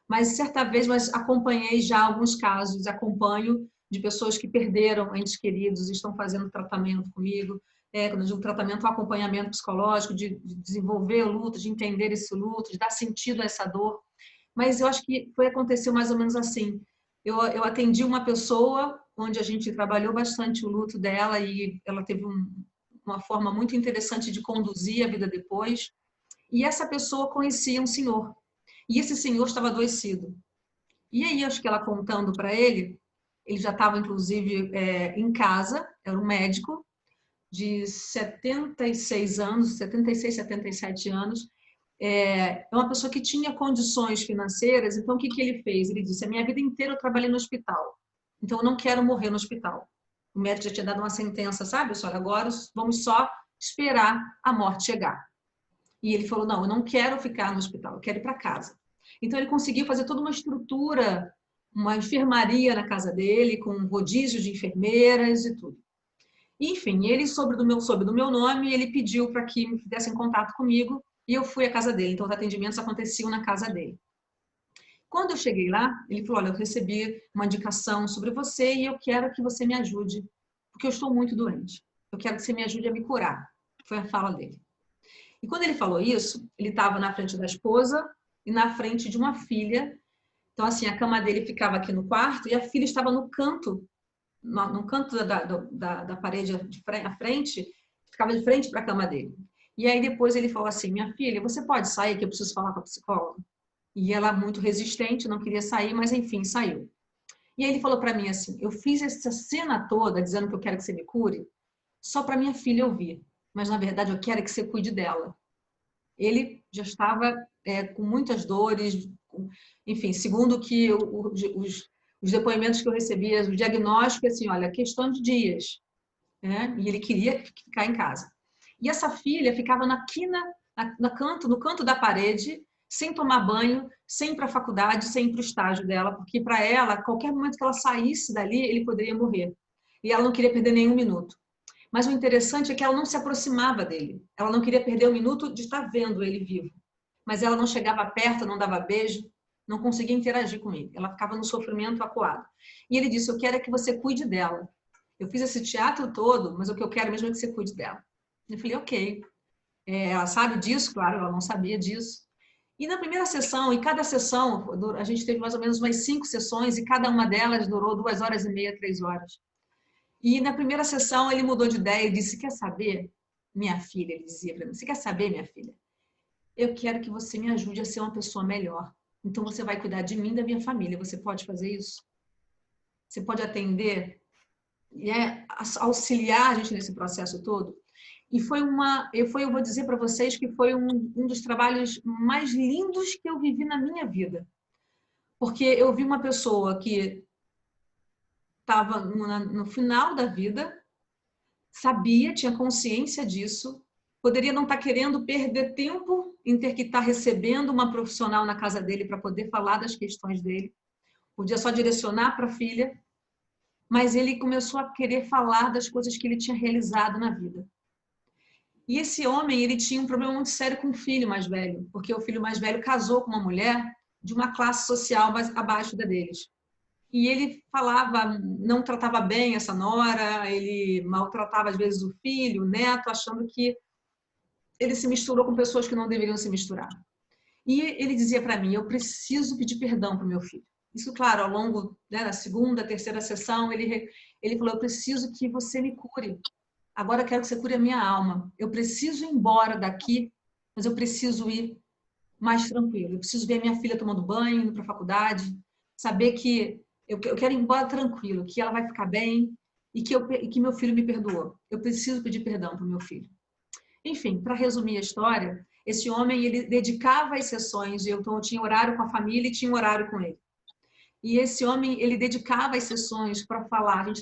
Mas certa vez acompanhei já alguns casos, acompanho de pessoas que perderam entes queridos, estão fazendo tratamento comigo. Quando eu digo tratamento, o acompanhamento psicológico, de desenvolver o luto, de entender esse luto, de dar sentido a essa dor. Mas eu acho que aconteceu mais ou menos assim. Eu atendi uma pessoa onde a gente trabalhou bastante o luto dela e ela teve uma forma muito interessante de conduzir a vida depois. E essa pessoa conhecia um senhor. E esse senhor estava adoecido. E aí, acho que ela contando para ele, ele já estava, inclusive, em casa, era um médico de 76 anos, 76, 77 anos, é uma pessoa que tinha condições financeiras, então o que ele fez? Ele disse, a minha vida inteira eu trabalhei no hospital, então eu não quero morrer no hospital. O médico já tinha dado uma sentença, sabe? Olha, agora vamos só esperar a morte chegar. E ele falou, não, eu não quero ficar no hospital, eu quero ir para casa. Então ele conseguiu fazer toda uma estrutura, uma enfermaria na casa dele, com rodízio de enfermeiras e tudo. Enfim, ele soube do meu nome, ele pediu para que me fizessem contato comigo e eu fui à casa dele. Então os atendimentos aconteciam na casa dele. Quando eu cheguei lá, ele falou, olha, eu recebi uma indicação sobre você e eu quero que você me ajude, porque eu estou muito doente. Eu quero que você me ajude a me curar. Foi a fala dele. E quando ele falou isso, ele estava na frente da esposa e na frente de uma filha. Então, assim, a cama dele ficava aqui no quarto e a filha estava no canto da parede à frente, ficava de frente para a cama dele. E aí depois ele falou assim, minha filha, você pode sair que eu preciso falar com a psicóloga? E ela, muito resistente, não queria sair, mas enfim, saiu. E aí ele falou para mim assim, eu fiz essa cena toda dizendo que eu quero que você me cure, só para minha filha ouvir. Mas, na verdade, eu quero que você cuide dela. Ele já estava com muitas dores, enfim, segundo que os depoimentos que eu recebia, o diagnóstico, assim, olha, questão de dias. Né? E ele queria ficar em casa. E essa filha ficava no canto da parede, sem tomar banho, sem ir para a faculdade, sem ir para o estágio dela, porque para ela, a qualquer momento que ela saísse dali, ele poderia morrer. E ela não queria perder nenhum minuto. Mas o interessante é que ela não se aproximava dele. Ela não queria perder o minuto de estar vendo ele vivo. Mas ela não chegava perto, não dava beijo, não conseguia interagir com ele. Ela ficava no sofrimento acuado. E ele disse, eu quero é que você cuide dela. Eu fiz esse teatro todo, mas o que eu quero mesmo é que você cuide dela. Eu falei, ok. Ela sabe disso? Claro, ela não sabia disso. E na primeira sessão, e cada sessão, a gente teve mais ou menos umas 5 sessões, e cada uma delas durou 2 horas e meia, 3 horas. E na primeira sessão ele mudou de ideia e disse, quer saber, minha filha, ele dizia para mim, você quer saber, minha filha? Eu quero que você me ajude a ser uma pessoa melhor. Então você vai cuidar de mim e da minha família. Você pode fazer isso? Você pode atender e auxiliar a gente nesse processo todo? E eu vou dizer para vocês que foi um dos trabalhos mais lindos que eu vivi na minha vida. Porque eu vi uma pessoa que estava no final da vida, sabia, tinha consciência disso, poderia não estar querendo perder tempo em ter que estar recebendo uma profissional na casa dele para poder falar das questões dele. Podia só direcionar para a filha, mas ele começou a querer falar das coisas que ele tinha realizado na vida. E esse homem, ele tinha um problema muito sério com o filho mais velho, porque o filho mais velho casou com uma mulher de uma classe social mais abaixo da deles. E ele falava, não tratava bem essa nora, ele maltratava às vezes o filho, o neto, achando que ele se misturou com pessoas que não deveriam se misturar. E ele dizia para mim, eu preciso pedir perdão para o meu filho. Isso, claro, ao longo da segunda, terceira sessão, ele falou, eu preciso que você me cure. Agora eu quero que você cure a minha alma. Eu preciso ir embora daqui, mas eu preciso ir mais tranquilo. Eu preciso ver minha filha tomando banho, indo para a faculdade, saber que eu quero ir embora tranquilo, que ela vai ficar bem e que meu filho me perdoou. Eu preciso pedir perdão para o meu filho. Enfim, para resumir a história, esse homem, ele dedicava as sessões, eu tinha horário com a família e tinha um horário com ele. E esse homem, ele dedicava as sessões para falar, a gente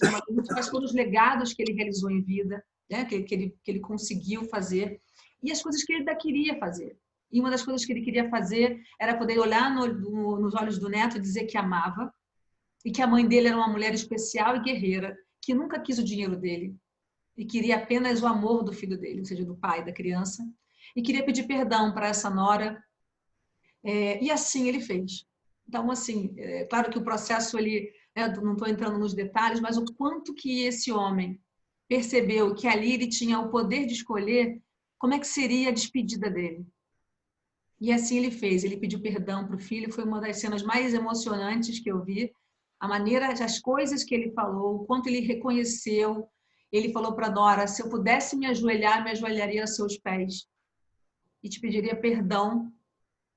faz todos os legados que ele realizou em vida, né? que ele conseguiu fazer, e as coisas que ele ainda queria fazer. E uma das coisas que ele queria fazer era poder olhar nos olhos do neto e dizer que amava, e que a mãe dele era uma mulher especial e guerreira, que nunca quis o dinheiro dele, e queria apenas o amor do filho dele, ou seja, do pai da criança, e queria pedir perdão para essa nora, e assim ele fez. Então, assim, claro que o processo, não estou entrando nos detalhes, mas o quanto que esse homem percebeu que ali ele tinha o poder de escolher como é que seria a despedida dele. E assim ele fez, ele pediu perdão para o filho, foi uma das cenas mais emocionantes que eu vi, a maneira, as coisas que ele falou, o quanto ele reconheceu. Ele falou para a nora, se eu pudesse me ajoelharia aos seus pés e te pediria perdão,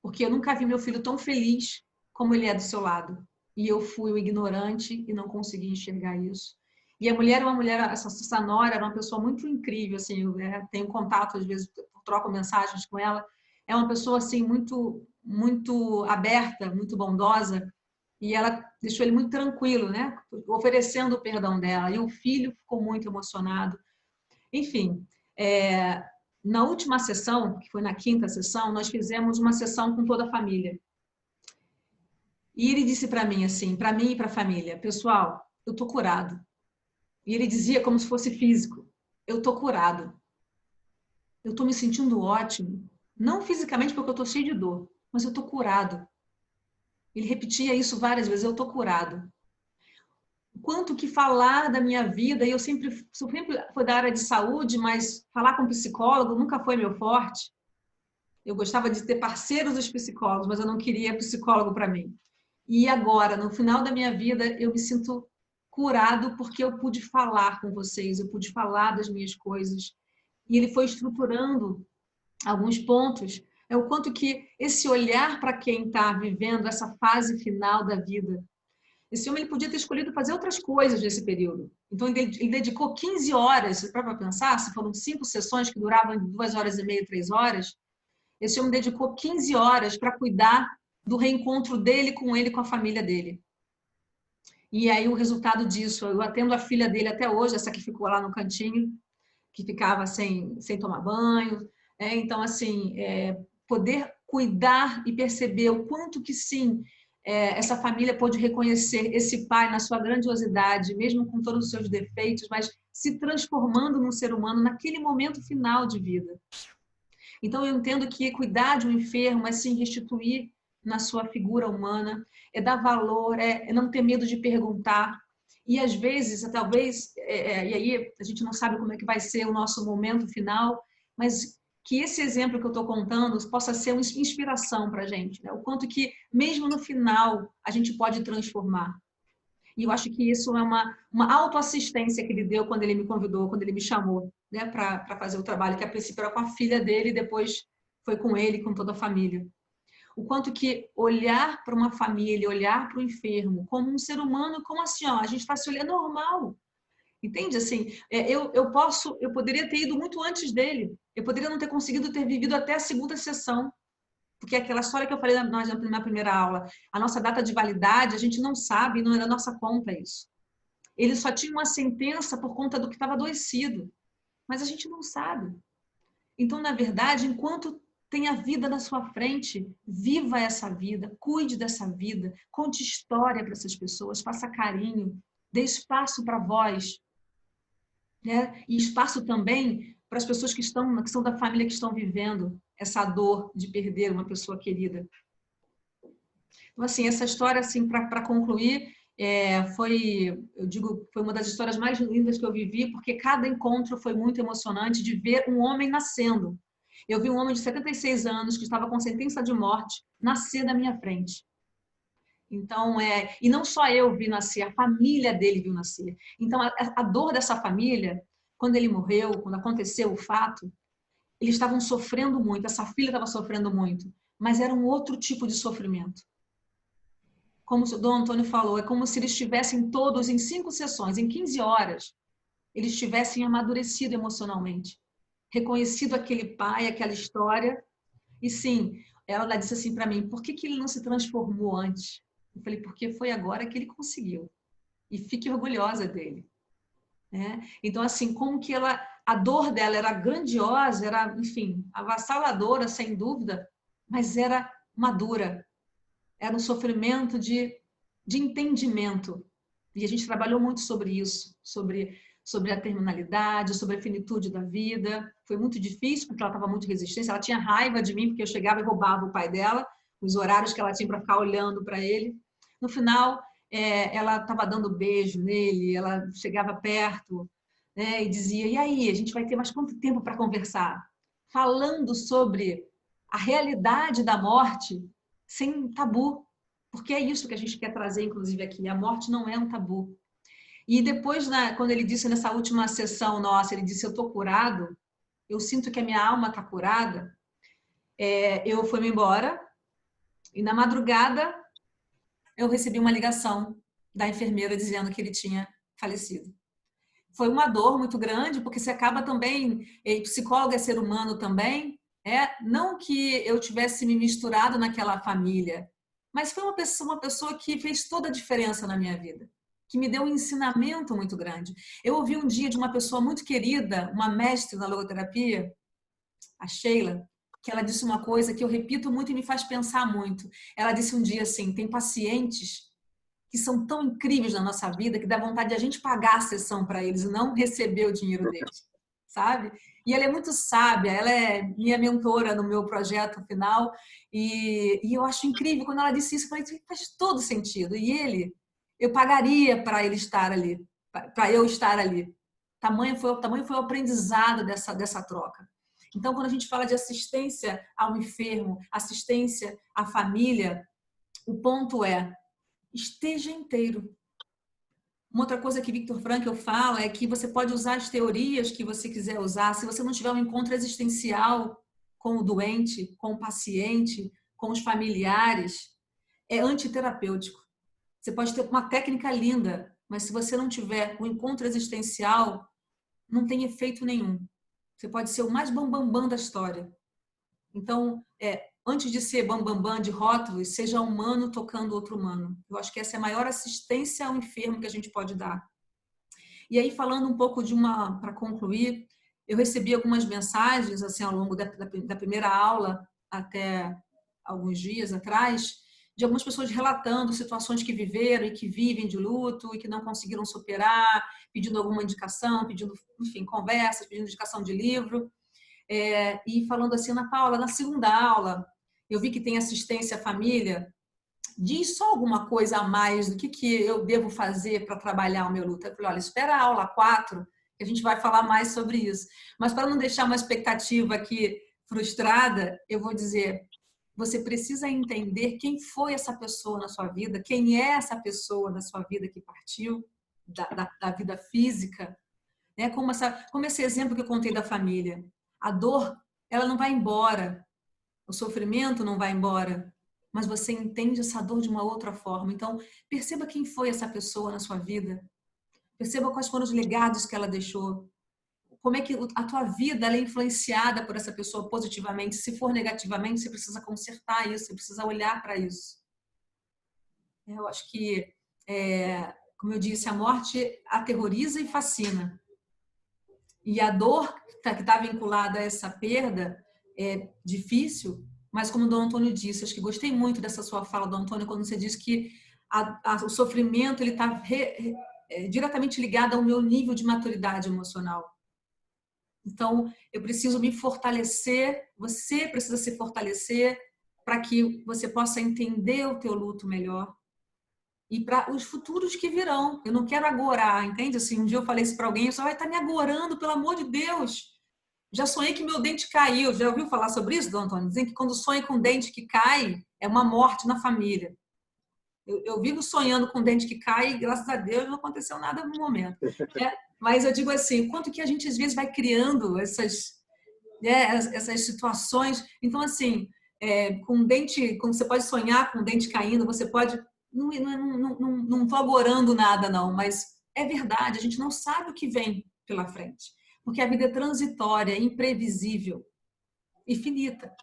porque eu nunca vi meu filho tão feliz como ele é do seu lado. E eu fui o ignorante e não consegui enxergar isso. E a mulher, essa nora era uma pessoa muito incrível, assim, eu tenho contato, às vezes, troco mensagens com ela. É uma pessoa, assim, muito, muito aberta, muito bondosa. E ela deixou ele muito tranquilo, né? Oferecendo o perdão dela. E o filho ficou muito emocionado. Enfim, na última sessão, que foi na quinta sessão, nós fizemos uma sessão com toda a família. E ele disse para mim assim, para mim e para a família, pessoal, eu tô curado. E ele dizia como se fosse físico, eu tô curado. Eu tô me sentindo ótimo, não fisicamente porque eu tô cheio de dor, mas eu tô curado. Ele repetia isso várias vezes, eu tô curado. Quanto que falar da minha vida, e eu sempre fui da área de saúde, mas falar com psicólogo nunca foi meu forte. Eu gostava de ter parceiros dos psicólogos, mas eu não queria psicólogo para mim. E agora, no final da minha vida, eu me sinto curado porque eu pude falar com vocês, eu pude falar das minhas coisas. E ele foi estruturando alguns pontos. É o quanto que esse olhar para quem está vivendo essa fase final da vida. Esse homem ele podia ter escolhido fazer outras coisas nesse período. Então, ele dedicou 15 horas, para pensar, se foram 5 sessões que duravam 2 horas e meia, 3 horas, esse homem dedicou 15 horas para cuidar do reencontro dele com ele, com a família dele. E aí o resultado disso, eu atendo a filha dele até hoje, essa que ficou lá no cantinho, que ficava sem tomar banho. Então, assim, poder cuidar e perceber o quanto que sim, essa família pôde reconhecer esse pai na sua grandiosidade, mesmo com todos os seus defeitos, mas se transformando num ser humano naquele momento final de vida. Então, eu entendo que cuidar de um enfermo é se restituir na sua figura humana, é dar valor, é não ter medo de perguntar. E, às vezes, talvez, e aí a gente não sabe como é que vai ser o nosso momento final, mas que esse exemplo que eu estou contando possa ser uma inspiração para a gente, né? O quanto que, mesmo no final, a gente pode transformar. E eu acho que isso é uma autoassistência que ele deu quando ele me convidou, quando ele me chamou, né, para fazer o trabalho, que a princípio era com a filha dele e depois foi com ele, com toda a família. O quanto que olhar para uma família, olhar para o enfermo como um ser humano, como assim, ó, a gente está se olhando normal. Entende? Assim, eu poderia ter ido muito antes dele. Eu poderia não ter conseguido ter vivido até a segunda sessão. Porque aquela história que eu falei na primeira aula, a nossa data de validade, a gente não sabe, não é da nossa conta isso. Ele só tinha uma sentença por conta do que estava adoecido. Mas a gente não sabe. Então, na verdade, enquanto tem a vida na sua frente, viva essa vida, cuide dessa vida, conte história para essas pessoas, faça carinho, dê espaço para a voz, né? E espaço também para as pessoas que são da família, que estão vivendo essa dor de perder uma pessoa querida. Então, assim, essa história, assim, para concluir, eu digo, foi uma das histórias mais lindas que eu vivi, porque cada encontro foi muito emocionante de ver um homem nascendo. Eu vi um homem de 76 anos que estava com sentença de morte nascer na minha frente. Então, e não só eu vi nascer, a família dele viu nascer. Então, a dor dessa família, quando ele morreu, quando aconteceu o fato, eles estavam sofrendo muito, essa filha estava sofrendo muito, mas era um outro tipo de sofrimento. Como o Dom Antônio falou, é como se eles tivessem todos em 5 sessões, em 15 horas, eles tivessem amadurecido emocionalmente, reconhecido aquele pai, aquela história. E sim, ela disse assim para mim, por que ele não se transformou antes? Eu falei, porque foi agora que ele conseguiu. E fique orgulhosa dele. Né? Então, assim, como que a dor dela era grandiosa, era, enfim, avassaladora, sem dúvida, mas era madura. Era um sofrimento de entendimento. E a gente trabalhou muito sobre isso, sobre a terminalidade, sobre a finitude da vida. Foi muito difícil, porque ela estava muito resistente. Ela tinha raiva de mim, porque eu chegava e roubava o pai dela, os horários que ela tinha para ficar olhando para ele. No final, ela estava dando beijo nele, ela chegava perto, né, e dizia, e aí, a gente vai ter mais quanto tempo para conversar? Falando sobre a realidade da morte sem tabu, porque é isso que a gente quer trazer, inclusive, aqui. A morte não é um tabu. E depois, quando ele disse nessa última sessão nossa, ele disse, eu estou curado, eu sinto que a minha alma está curada, eu fui-me embora e na madrugada eu recebi uma ligação da enfermeira dizendo que ele tinha falecido. Foi uma dor muito grande, porque você acaba também, psicólogo é ser humano também, não que eu tivesse me misturado naquela família, mas foi uma pessoa que fez toda a diferença na minha vida, que me deu um ensinamento muito grande. Eu ouvi um dia de uma pessoa muito querida, uma mestre na logoterapia, a Sheila, que ela disse uma coisa que eu repito muito e me faz pensar muito. Ela disse um dia assim, tem pacientes que são tão incríveis na nossa vida que dá vontade de a gente pagar a sessão para eles e não receber o dinheiro deles, sabe? E ela é muito sábia, ela é minha mentora no meu projeto final e eu acho incrível quando ela disse isso, eu falei, faz todo sentido. E eu pagaria para ele estar ali, para eu estar ali. Tamanho foi o aprendizado dessa troca. Então, quando a gente fala de assistência ao enfermo, assistência à família, o ponto esteja inteiro. Uma outra coisa que Viktor Frankl fala é que você pode usar as teorias que você quiser usar. Se você não tiver um encontro existencial com o doente, com o paciente, com os familiares, é antiterapêutico. Você pode ter uma técnica linda, mas se você não tiver um encontro existencial, não tem efeito nenhum. Você pode ser o mais bambambam da história. Então, antes de ser bambambam de rótulos, seja humano tocando outro humano. Eu acho que essa é a maior assistência ao enfermo que a gente pode dar. E aí, falando um pouco para concluir, eu recebi algumas mensagens assim ao longo da primeira aula até alguns dias atrás, de algumas pessoas relatando situações que viveram e que vivem de luto e que não conseguiram superar, pedindo alguma indicação, pedindo, enfim, conversas, pedindo indicação de livro. E falando assim, Ana Paula, na segunda aula, eu vi que tem assistência à família, diz só alguma coisa a mais do que eu devo fazer para trabalhar o meu luto. Eu falei, olha, espera a aula 4, que a gente vai falar mais sobre isso. Mas para não deixar uma expectativa aqui frustrada, eu vou dizer, você precisa entender quem foi essa pessoa na sua vida, quem é essa pessoa na sua vida que partiu da vida física, né? Como esse exemplo que eu contei da família. A dor, ela não vai embora, o sofrimento não vai embora, mas você entende essa dor de uma outra forma. Então, perceba quem foi essa pessoa na sua vida, perceba quais foram os legados que ela deixou, como é que a tua vida ela é influenciada por essa pessoa positivamente. Se for negativamente, você precisa consertar isso, você precisa olhar para isso. Eu acho que, como eu disse, a morte aterroriza e fascina. E a dor que está vinculada a essa perda é difícil, mas como o Dom Antônio disse, acho que gostei muito dessa sua fala, Dom Antônio, quando você disse que o sofrimento ele está diretamente ligado ao meu nível de maturidade emocional. Então, eu preciso me fortalecer, você precisa se fortalecer para que você possa entender o teu luto melhor e para os futuros que virão. Eu não quero agorar, entende? Assim, um dia eu falei isso para alguém, eu só vai estar me agorando, pelo amor de Deus. Já sonhei que meu dente caiu. Já ouviu falar sobre isso, Dom Antônio? Dizem que quando sonha com dente que cai, é uma morte na família. Eu vivo sonhando com dente que cai e, graças a Deus, não aconteceu nada no momento. Mas eu digo assim, quanto que a gente às vezes vai criando essas situações. Então, assim, com dente, como você pode sonhar com o dente caindo, você pode... Não estou agorando nada, não, mas é verdade, a gente não sabe o que vem pela frente. Porque a vida é transitória, imprevisível e finita.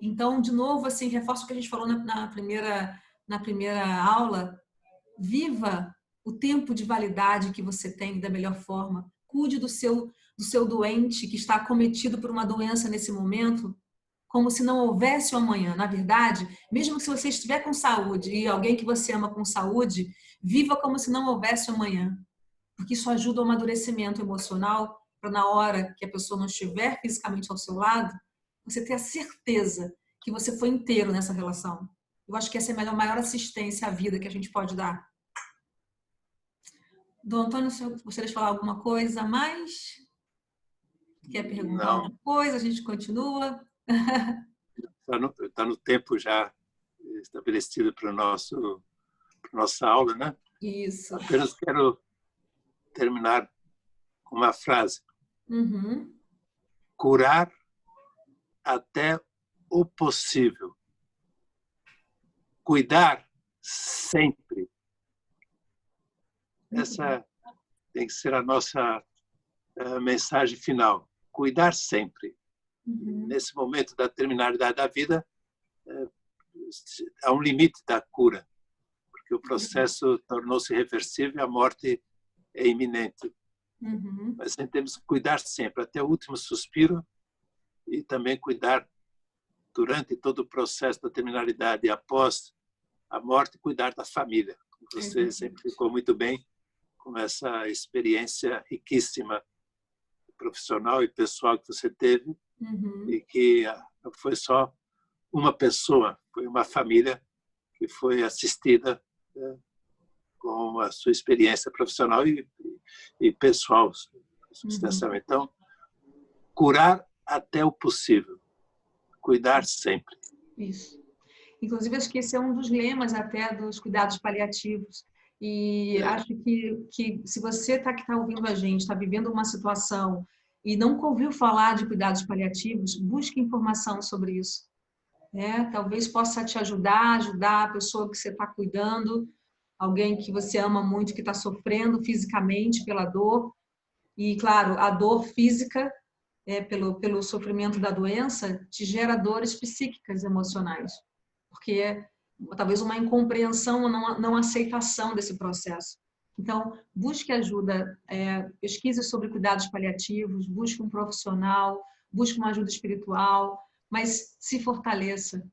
Então, de novo, assim, reforço o que a gente falou na primeira aula. Viva o tempo de validade que você tem da melhor forma. Cuide do seu doente que está acometido por uma doença nesse momento, como se não houvesse o amanhã. Na verdade, mesmo que você estiver com saúde e alguém que você ama com saúde, viva como se não houvesse o amanhã. Porque isso ajuda o amadurecimento emocional para na hora que a pessoa não estiver fisicamente ao seu lado, você ter a certeza que você foi inteiro nessa relação. Eu acho que essa é a maior assistência à vida que a gente pode dar. Dom Antônio, você gostaria de falar alguma coisa a mais? Quer perguntar alguma coisa? A gente continua? Está no tempo já estabelecido para nossa aula, né? Isso. Apenas quero terminar com uma frase. Uhum. Curar até o possível. Cuidar sempre. Essa tem que ser a nossa mensagem final. Cuidar sempre. Uhum. Nesse momento da terminalidade da vida, há um limite da cura, porque o processo tornou-se irreversível, a morte é iminente. Uhum. Mas temos que cuidar sempre, até o último suspiro, e também cuidar durante todo o processo da terminalidade e após a morte, cuidar da família. Você sempre ficou muito bem com essa experiência riquíssima profissional e pessoal que você teve, e que não foi só uma pessoa, foi uma família que foi assistida com a sua experiência profissional e pessoal, substancialmente. Então, curar até o possível, cuidar sempre. Isso. Inclusive, acho que esse é um dos lemas até dos cuidados paliativos. E acho que se você que está ouvindo a gente, está vivendo uma situação e nunca ouviu falar de cuidados paliativos, busque informação sobre isso. Talvez possa te ajudar a pessoa que você está cuidando, alguém que você ama muito, que está sofrendo fisicamente pela dor. E, claro, a dor física, pelo sofrimento da doença, te gera dores psíquicas, emocionais. Porque é talvez uma incompreensão ou não aceitação desse processo. Então, busque ajuda, pesquise sobre cuidados paliativos, busque um profissional, busque uma ajuda espiritual, mas se fortaleça,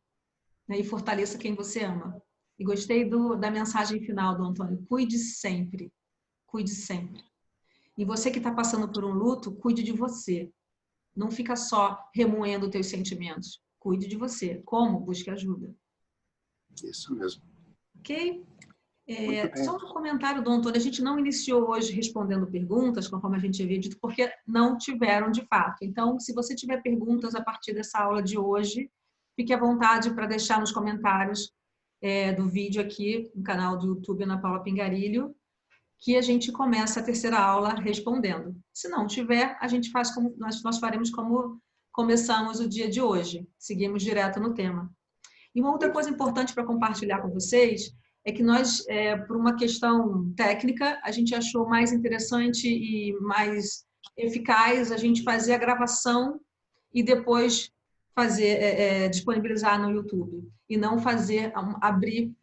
né? E fortaleça quem você ama. E gostei da mensagem final do Antônio. Cuide sempre. Cuide sempre. E você que está passando por um luto, cuide de você. Não fica só remoendo os teus sentimentos. Cuide de você. Como? Busque ajuda. Isso mesmo. Ok? Só um comentário do Antônio. A gente não iniciou hoje respondendo perguntas, conforme a gente havia dito, porque não tiveram de fato. Então, se você tiver perguntas a partir dessa aula de hoje, fique à vontade para deixar nos comentários do vídeo aqui no canal do YouTube Ana Paula Pingarilho, que a gente começa a terceira aula respondendo. Se não tiver, a gente faz como nós faremos como começamos o dia de hoje. Seguimos direto no tema. E uma outra coisa importante para compartilhar com vocês é que nós, por uma questão técnica, a gente achou mais interessante e mais eficaz a gente fazer a gravação e depois disponibilizar no YouTube. E não abrir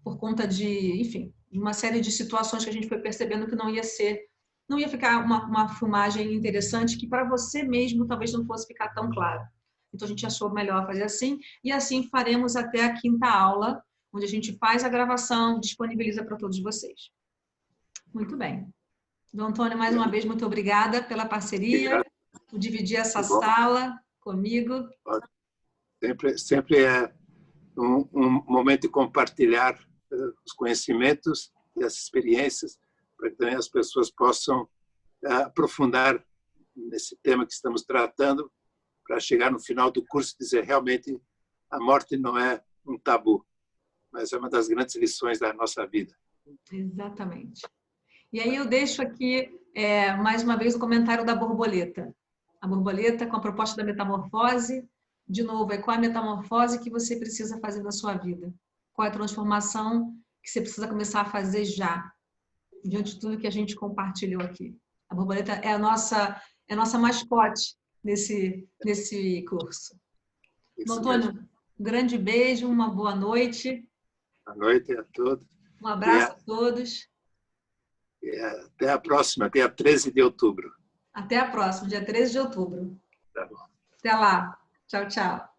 por conta de, enfim, uma série de situações que a gente foi percebendo que não ia ser não ia ficar uma filmagem interessante que para você mesmo talvez não fosse ficar tão claro. Então, a gente achou melhor fazer assim, e assim faremos até a 5ª aula, onde a gente faz a gravação, disponibiliza para todos vocês. Muito bem. Dom Antônio, mais uma vez, muito obrigada pela parceria, por dividir essa sala comigo. Sempre é um momento de compartilhar os conhecimentos e as experiências, para que também as pessoas possam aprofundar nesse tema que estamos tratando, para chegar no final do curso e dizer realmente a morte não é um tabu, mas é uma das grandes lições da nossa vida. Exatamente. E aí eu deixo aqui, mais uma vez, o comentário da borboleta. A borboleta com a proposta da metamorfose. De novo, é qual a metamorfose que você precisa fazer na sua vida? Qual é a transformação que você precisa começar a fazer já, diante de tudo que a gente compartilhou aqui? A borboleta é a nossa mascote nesse curso. Dom Antônio, um grande beijo, uma boa noite. Boa noite a todos. Um abraço a todos. E até a próxima, dia 13 de outubro. Até a próxima, dia 13 de outubro. Tá bom. Até lá. Tchau, tchau.